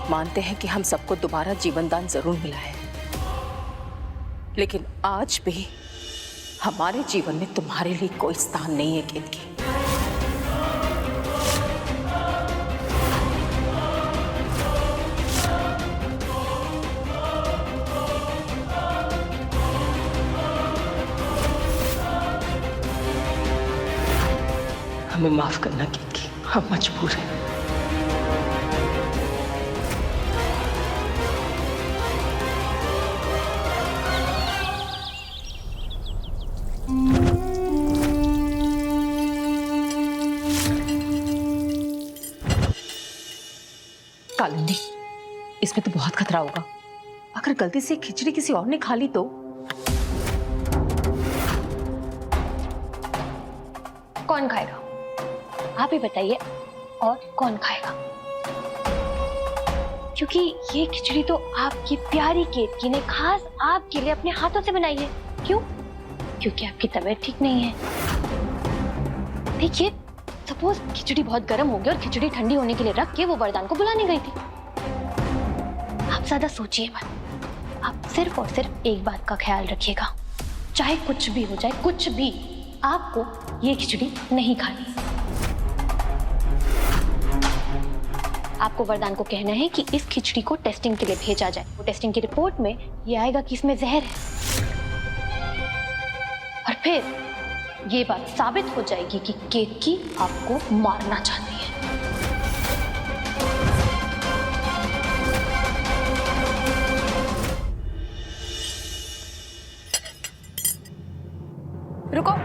मानते हैं कि हम सबको दोबारा जीवन दान जरूर मिला है, लेकिन आज भी हमारे जीवन में तुम्हारे लिए कोई स्थान नहीं है केतकी। हमें माफ करना केतकी, हम मजबूर हैं। कालिंदी, इसमें तो बहुत खतरा होगा। अगर गलती से खिचड़ी किसी और ने खा ली तो? कौन खाएगा? आप ही बताइए, और कौन खाएगा? क्योंकि ये खिचड़ी तो आपकी प्यारी केतकी ने खास आपके लिए अपने हाथों से बनाई है। क्यों? क्योंकि आपकी तबीयत ठीक नहीं है। देखिए, सपोज खिचड़ी बहुत गर्म हो गई और खिचड़ी ठंडी होने के लिए रख के वो वरदान को बुलाने गई थी। आप ज्यादा सोचिए मत, आप सिर्फ और सिर्फ एक बात का ख्याल रखिएगा, चाहे कुछ भी हो जाए, कुछ भी, आपको ये खिचड़ी नहीं खानी। आपको वरदान को कहना है कि इस खिचड़ी को टेस्टिंग के लिए भेजा जाए। वो टेस्टिंग की रिपोर्ट में ये आएगा कि इसमें जहर है, और फिर ये बात साबित हो जाएगी कि केतकी आपको मारना चाहती है। रुको,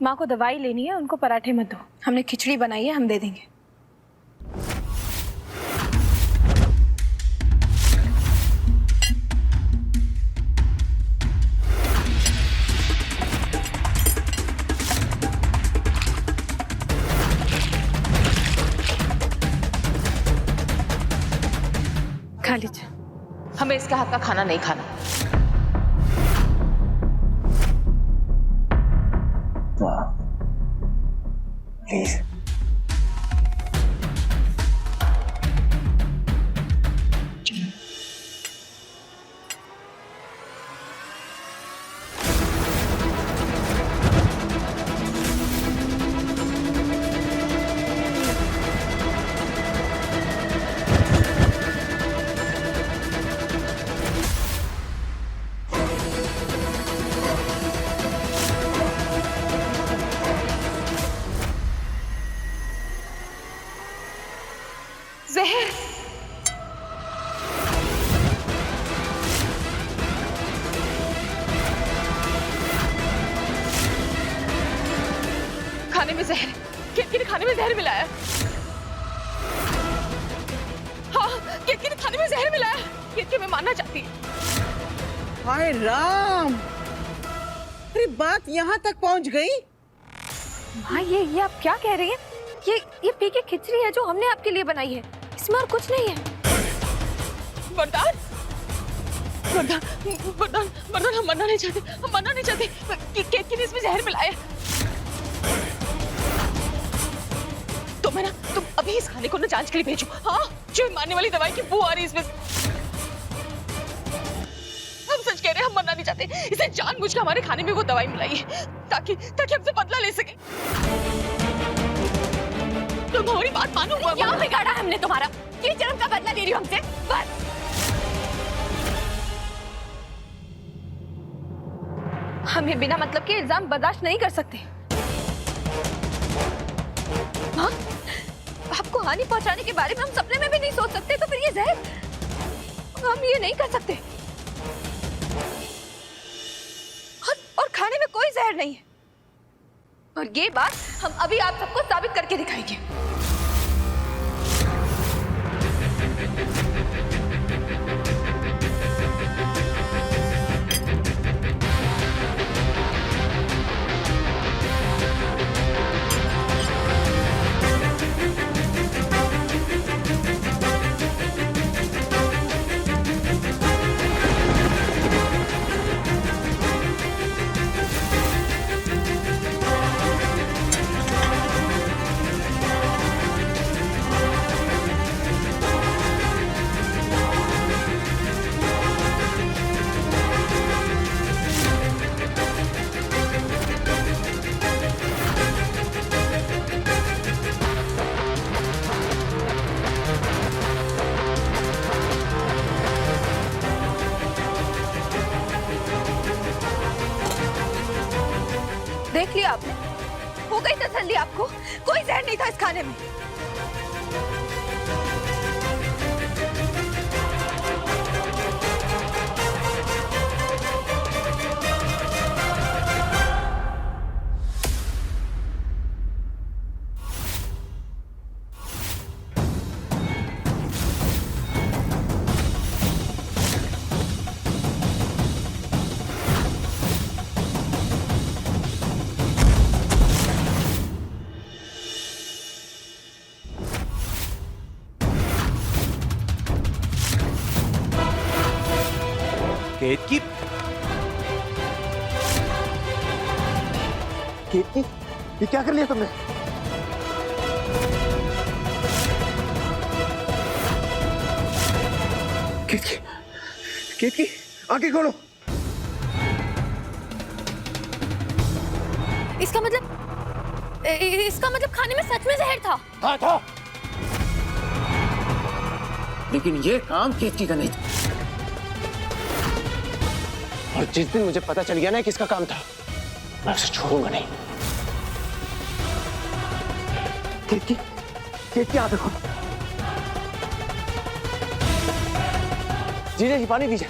माँ को दवाई लेनी है, उनको पराठे मत दो। हमने खिचड़ी बनाई है, हम दे देंगे। खा लीजिए। हमें इसके हाथ का खाना नहीं खाना। प्लीज। जहर। खाने में जहर, केतकी ने खाने में जहर मिलाया। हाँ, केतकी ने खाने में जहर मिलाया। केतकी मैं मानना चाहती है। हाय राम, अरे बात यहाँ तक पहुँच गई। माँ, ये आप क्या कह रही हैं? ये पी की खिचड़ी है जो हमने आपके लिए बनाई है, इसमें और कुछ नहीं है। वरदान, वरदान, वरदान, वरदान, हम मरना नहीं चाहते, हम मरना नहीं चाहते। केतकी ने इसमें जहर मिलाया। तुम अभी इस खाने को ना जांच के लिए भेजो। हाँ, जो मारने वाली दवाई की बू आ रही है इसमें। हम सच कह रहे हैं, हम मरना नहीं चाहते। इसे जानबूझ के हमारे खाने में वो दवाई मिलाई है ताकि हमसे बदला ले सके। तुम हमारी बात मानो। क्या बिगाड़ा हमने तुम्हारा? ये जन्म का बदला ले रही हो हमसे? बस। हम ये बिना मतलब के इल्जाम बर्दाश्त नहीं कर सकते। हाँ? आपको हानि पहुंचाने के बारे में हम सपने में भी नहीं सोच सकते, तो फिर ये जहर, हम ये नहीं कर सकते। और खाने में कोई जहर नहीं है, और ये बात हम अभी आप सबको साबित करके दिखाएंगे। बारे में। केतकी, केतकी, ये क्या कर लिया तुमने? केतकी, केतकी, आंखें खोलो। इसका मतलब खाने में सच में जहर था। हाँ था, लेकिन ये काम केतकी का नहीं था। और जिस दिन मुझे पता चल गया ना किसका काम था, मैं उसे छोड़ूंगा नहीं। केतकी, केतकी आंखें खोलो। जीजा जी पानी दीजिए।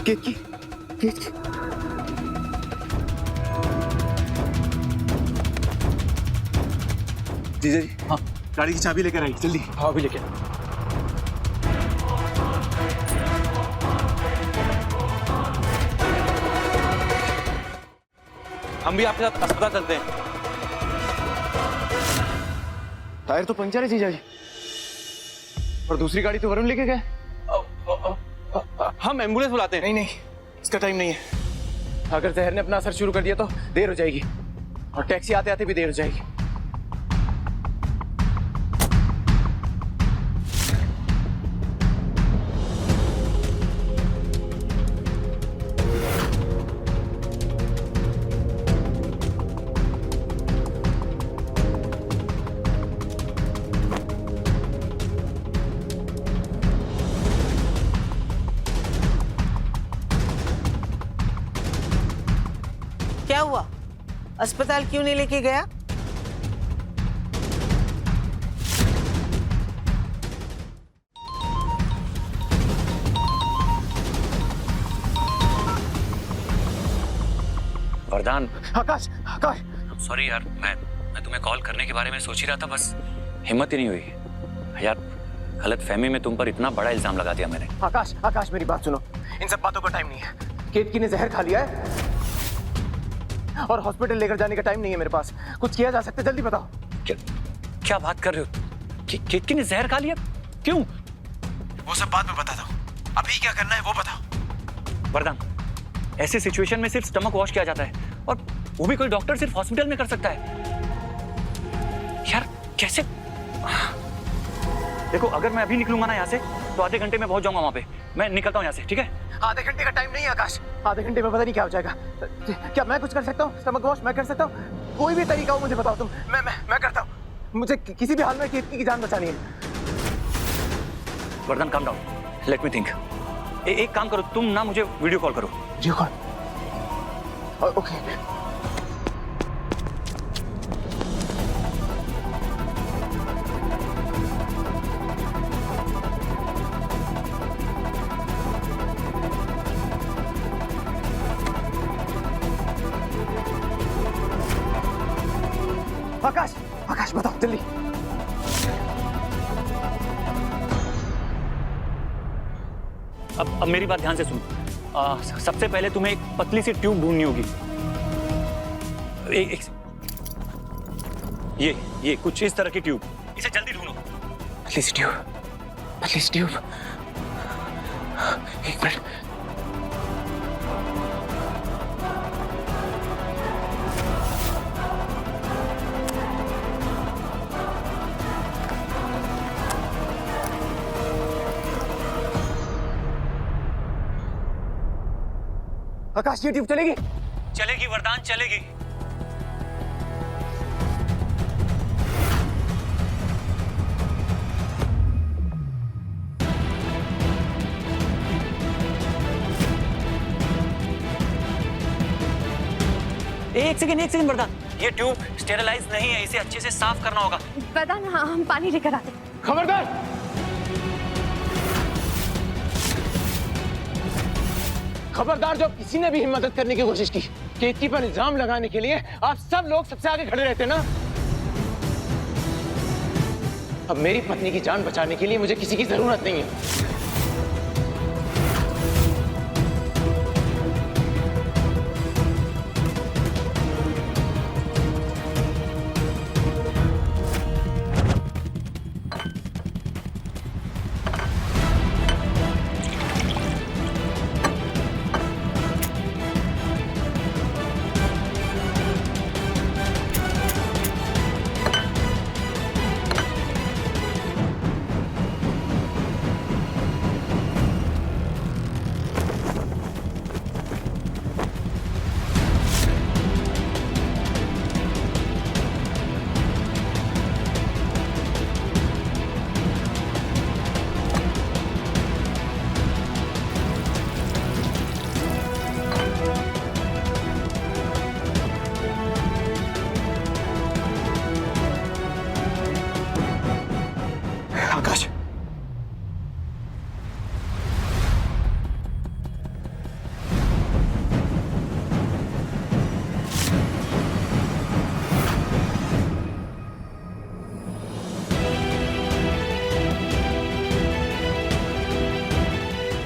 केतकी, केतकी, जीजा जी, हाँ, गाड़ी की चाबी लेकर आई, जल्दी। हाँ, अभी लेके। हम भी आपके साथ अस्पताल चलते हैं। टायर तो पंचर है जीजा जी, और दूसरी गाड़ी तो वरुण लेके गए। हम एम्बुलेंस बुलाते हैं। नहीं नहीं, इसका टाइम नहीं है। अगर जहर ने अपना असर शुरू कर दिया तो देर हो जाएगी, और टैक्सी आते आते भी देर हो जाएगी। क्या हुआ? अस्पताल क्यों नहीं लेके गया? वरदान, आकाश, आकाश, सॉरी यार, मैं तुम्हें कॉल करने के बारे में सोच ही रहा था, बस हिम्मत ही नहीं हुई यार। गलत फहमी में तुम पर इतना बड़ा इल्जाम लगा दिया मैंने। आकाश, आकाश मेरी बात सुनो, इन सब बातों का टाइम नहीं है। केतकी ने जहर खा लिया है और हॉस्पिटल लेकर जाने का टाइम नहीं है मेरे पास। कुछ किया जा सकता है, जल्दी बताओ। क्या बात कर रहे हो? केतकी ने जहर खा लिया? क्यों? वो सब बाद में बताता हूँ, अभी क्या करना है वो बताओ। वरदान, ऐसे सिचुएशन में सिर्फ स्टमक वॉश किया जाता है, और वो भी कोई डॉक्टर सिर्फ हॉस्पिटल में कर सकता है। यार कैसे? देखो, अगर मैं अभी निकलूंगा ना यहाँ से तो आधे घंटे में पहुंच जाऊंगा वहां पे। मैं निकलता हूँ यहाँ से, ठीक है? आधे घंटे का टाइम नहीं है आकाश, आधे घंटे में पता नहीं क्या हो जाएगा। क्या मैं कुछ कर सकता हूँ? स्टमक वॉश मैं कर सकता हूँ? कोई भी तरीका हो मुझे बताओ तुम, मैं करता हूँ। मुझे किसी भी हाल में केतकी की जान बचानी है। वरदान, calm down, let me think. एक काम करो, तुम ना मुझे वीडियो कॉल करो। Video call? ओके। आकाश, आकाश बताओ जल्दी। अब मेरी बात ध्यान से सुनो। सबसे पहले तुम्हें एक पतली सी ट्यूब ढूंढनी होगी। ये कुछ इस तरह की ट्यूब, इसे जल्दी ढूंढो। पतली सी ट्यूब, पतली सी ट्यूब। एक मिनट। आकाश, ये ट्यूब चलेगी? चलेगी वरदान, चलेगी। एक सेकंड वरदान, ये ट्यूब स्टेरिलाइज नहीं है, इसे अच्छे से साफ करना होगा। वरदान, हाँ, हम पानी लेकर आते। खबरदार! खबरदार, जब किसी ने भी मदद करने की कोशिश की, केतकी पर इल्जाम लगाने के लिए आप सब लोग सबसे आगे खड़े रहते ना। अब मेरी पत्नी की जान बचाने के लिए मुझे किसी की जरूरत नहीं है। Akash,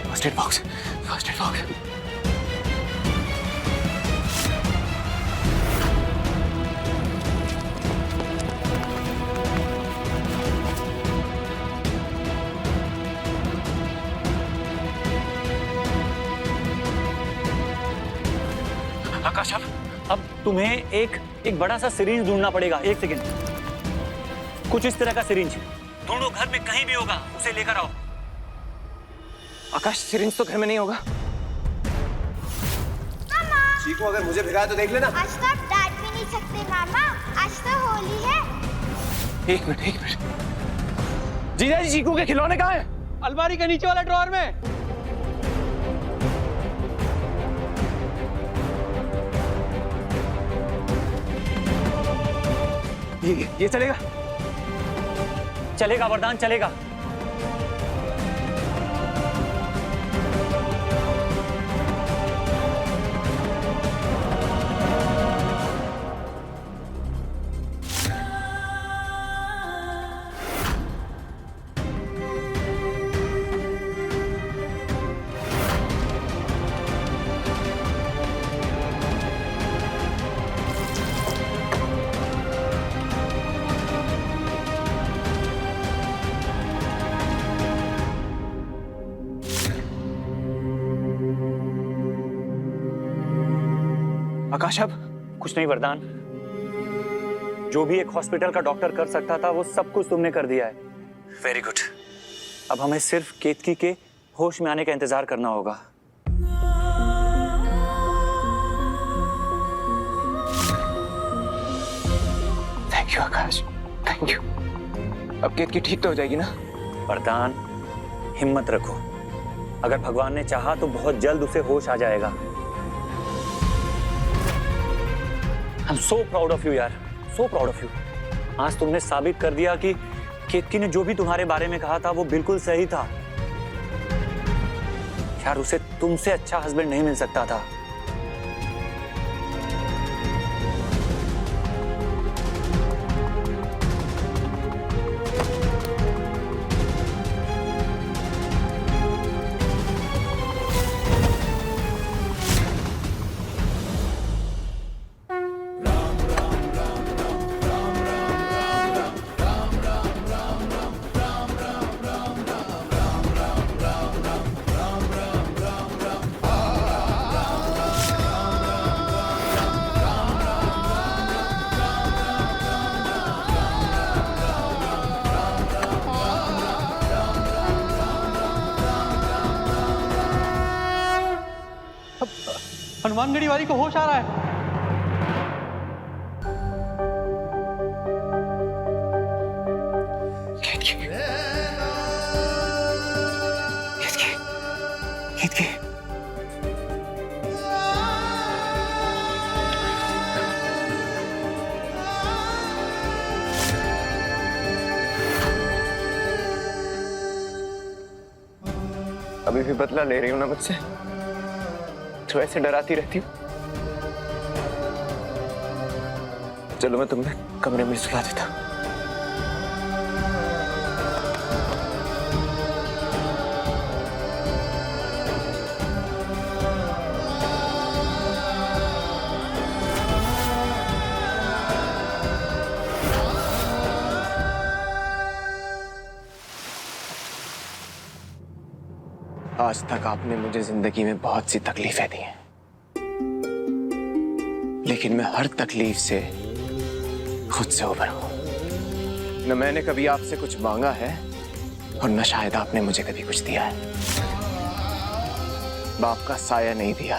first aid box, first aid box. Akash, अब तुम्हें एक बड़ा सा सिरिंज ढूंढना पड़ेगा। एक सेकंड, कुछ इस तरह का सिरिंज ढूंढो, घर में कहीं भी होगा, उसे लेकर आओ। आकाश, सिरिंज तो घर में नहीं होगा। चीकू, अगर मुझे भिगाया तो देख लेना। आज तो आप डांट भी नहीं सकते मामा, आज तो होली है। एक मिनट। जीजा जी, चीकू के खिलौने कहाँ हैं? अलमारी के नीचे वाले ड्रॉअर में। ये चलेगा? चलेगा वरदान, चलेगा। आकाश, अब कुछ नहीं वरदान, जो भी एक हॉस्पिटल का डॉक्टर कर सकता था वो सब कुछ तुमने कर दिया है। Very good. अब हमें सिर्फ केतकी के होश में आने का इंतजार करना होगा। Thank you Akash, thank you. अब केतकी ठीक तो हो जाएगी ना? वरदान, हिम्मत रखो, अगर भगवान ने चाहा तो बहुत जल्द उसे होश आ जाएगा। I'm so proud of you यार, so proud of you। आज तुमने साबित कर दिया कि केतकी ने जो भी तुम्हारे बारे में कहा था वो बिल्कुल सही था। यार, उसे तुमसे अच्छा हस्बैंड नहीं मिल सकता था। हनुमानगढ़ी वाली को होश आ रहा है। अभी भी बदला ले रही हो ना मुझसे? तो ऐसे डराती रहती हो? चलो मैं तुम्हें कमरे में सुला देता हूं। आज तक आपने मुझे जिंदगी में बहुत सी तकलीफें दी हैं, लेकिन मैं हर तकलीफ से खुद से उभरा हूं। न मैंने कभी आपसे कुछ मांगा है और न शायद आपने मुझे कभी कुछ दिया है। बाप का साया नहीं दिया,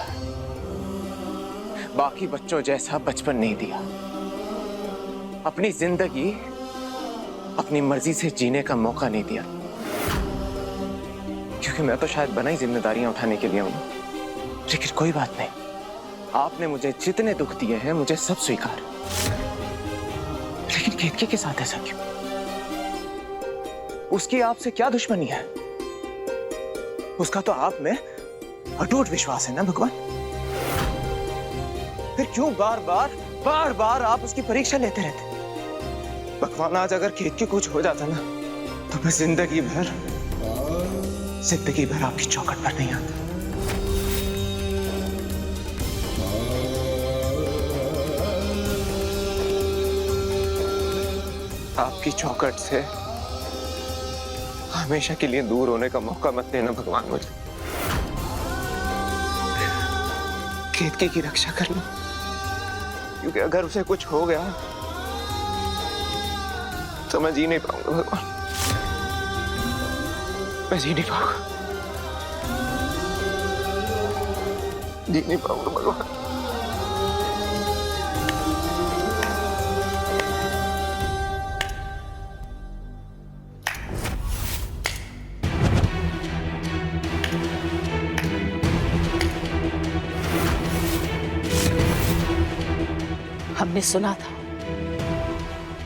बाकी बच्चों जैसा बचपन नहीं दिया, अपनी जिंदगी अपनी मर्जी से जीने का मौका नहीं दिया, क्योंकि मैं तो शायद बना ही जिम्मेदारियां उठाने के लिए हूं। लेकिन कोई बात नहीं, आपने मुझे जितने दुख दिए हैं मुझे सब स्वीकार। लेकिन केतकी के साथ ऐसा क्यों? उसकी आपसे क्या दुश्मनी है? उसका तो आप में अटूट विश्वास है ना भगवान। फिर क्यों बार बार आप उसकी परीक्षा लेते रहते? भगवान, आज अगर केतकी कुछ हो जाता ना तो मैं जिंदगी भर आपकी चौखट पर नहीं आता। आपकी चौखट से हमेशा के लिए दूर होने का मौका मत देना भगवान मुझे। केतकी की रक्षा करना, क्योंकि अगर उसे कुछ हो गया तो मैं जी नहीं पाऊंगा भगवान, मैं जी नहीं पाऊंगा भगवान। हमने सुना था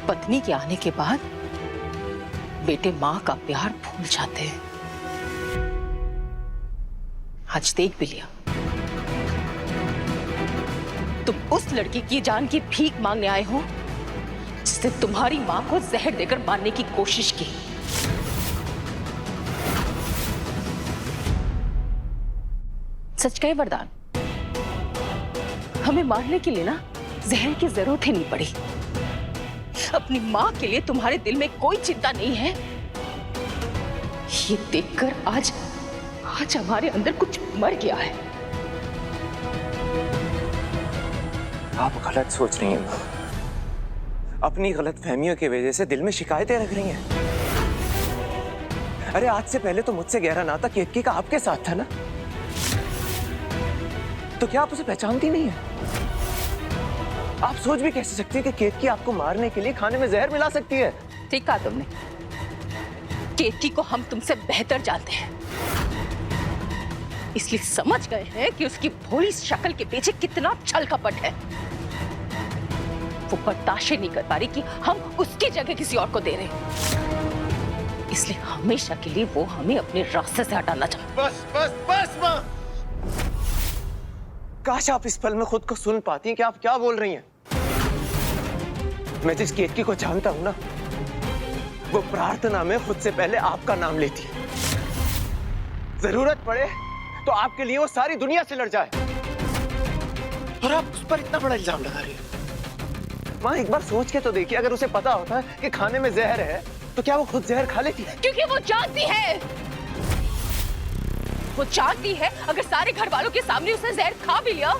पत्नी के आने के बाद बेटे मां का प्यार भूल जाते हैं। आज देख भी लिया, तुम उस लड़की की जान की भीख मांगने आए हो जिसने तुम्हारी मां को जहर देकर मारने की कोशिश की। सच कहे वरदान, हमें मारने के लिए ना जहर की जरूरत ही नहीं पड़ी। अपनी मां के लिए तुम्हारे दिल में कोई चिंता नहीं है। ये देखकर आज हमारे अंदर कुछ मर गया है। आप गलत सोच रही हैं मां। अपनी गलत फहमियों की वजह से दिल में शिकायतें रख रही हैं। अरे आज से पहले तो मुझसे गहरा नाता केतकी का आपके साथ था ना, तो क्या आप उसे पहचानती नहीं है? आप सोच भी कैसे सकती हैं कि केतकी आपको मारने के लिए खाने में जहर मिला सकती है? ठीक कहा तुमने। केतकी को हम तुमसे बेहतर जानते हैं, इसलिए समझ गए हैं कि उसकी भोली शक्ल के पीछे कितना छल कपट है। वो बर्दाश्त नहीं कर पा रही कि हम उसकी जगह किसी और को दे रहे हैं, इसलिए हमेशा के लिए वो हमें अपने रास्ते से हटाना चाहती। बस मां, काश आप इस पल में खुद को सुन पाती हैं कि आप क्या बोल रही हैं। मैं जिस केतकी को जानता हूं ना, वो प्रार्थना में खुद से पहले आपका नाम लेती है। जरूरत पड़े तो आपके लिए वो सारी दुनिया से लड़ जाए, और आप उस पर इतना बड़ा इल्जाम लगा रही हैं। मां, एक बार सोच के तो देखिए, अगर उसे पता होता है कि खाने में जहर है तो क्या वो खुद जहर खा लेती है? क्योंकि वो जानती है, वो जानती है अगर सारे घर वालों के सामने उसने जहर खा भी लिया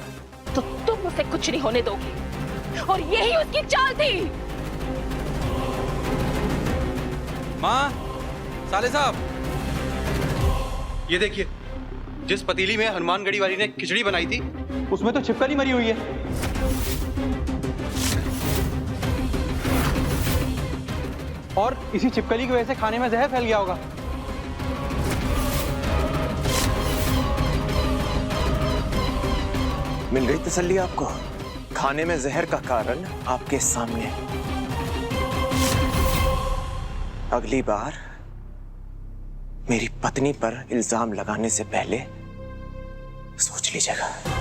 तो तुम उसे कुछ नहीं होने दोगी, और यही उसकी चाल थी। माँ, साले साहब, ये देखिए, जिस पतीली में हनुमानगढ़ी वाली ने खिचड़ी बनाई थी उसमें तो छिपकली मरी हुई है। और इसी छिपकली की वजह से खाने में जहर फैल गया होगा। मिल गई तसल्ली आपको? खाने में जहर का कारण आपके सामने। अगली बार मेरी पत्नी पर इल्जाम लगाने से पहले सोच लीजिएगा।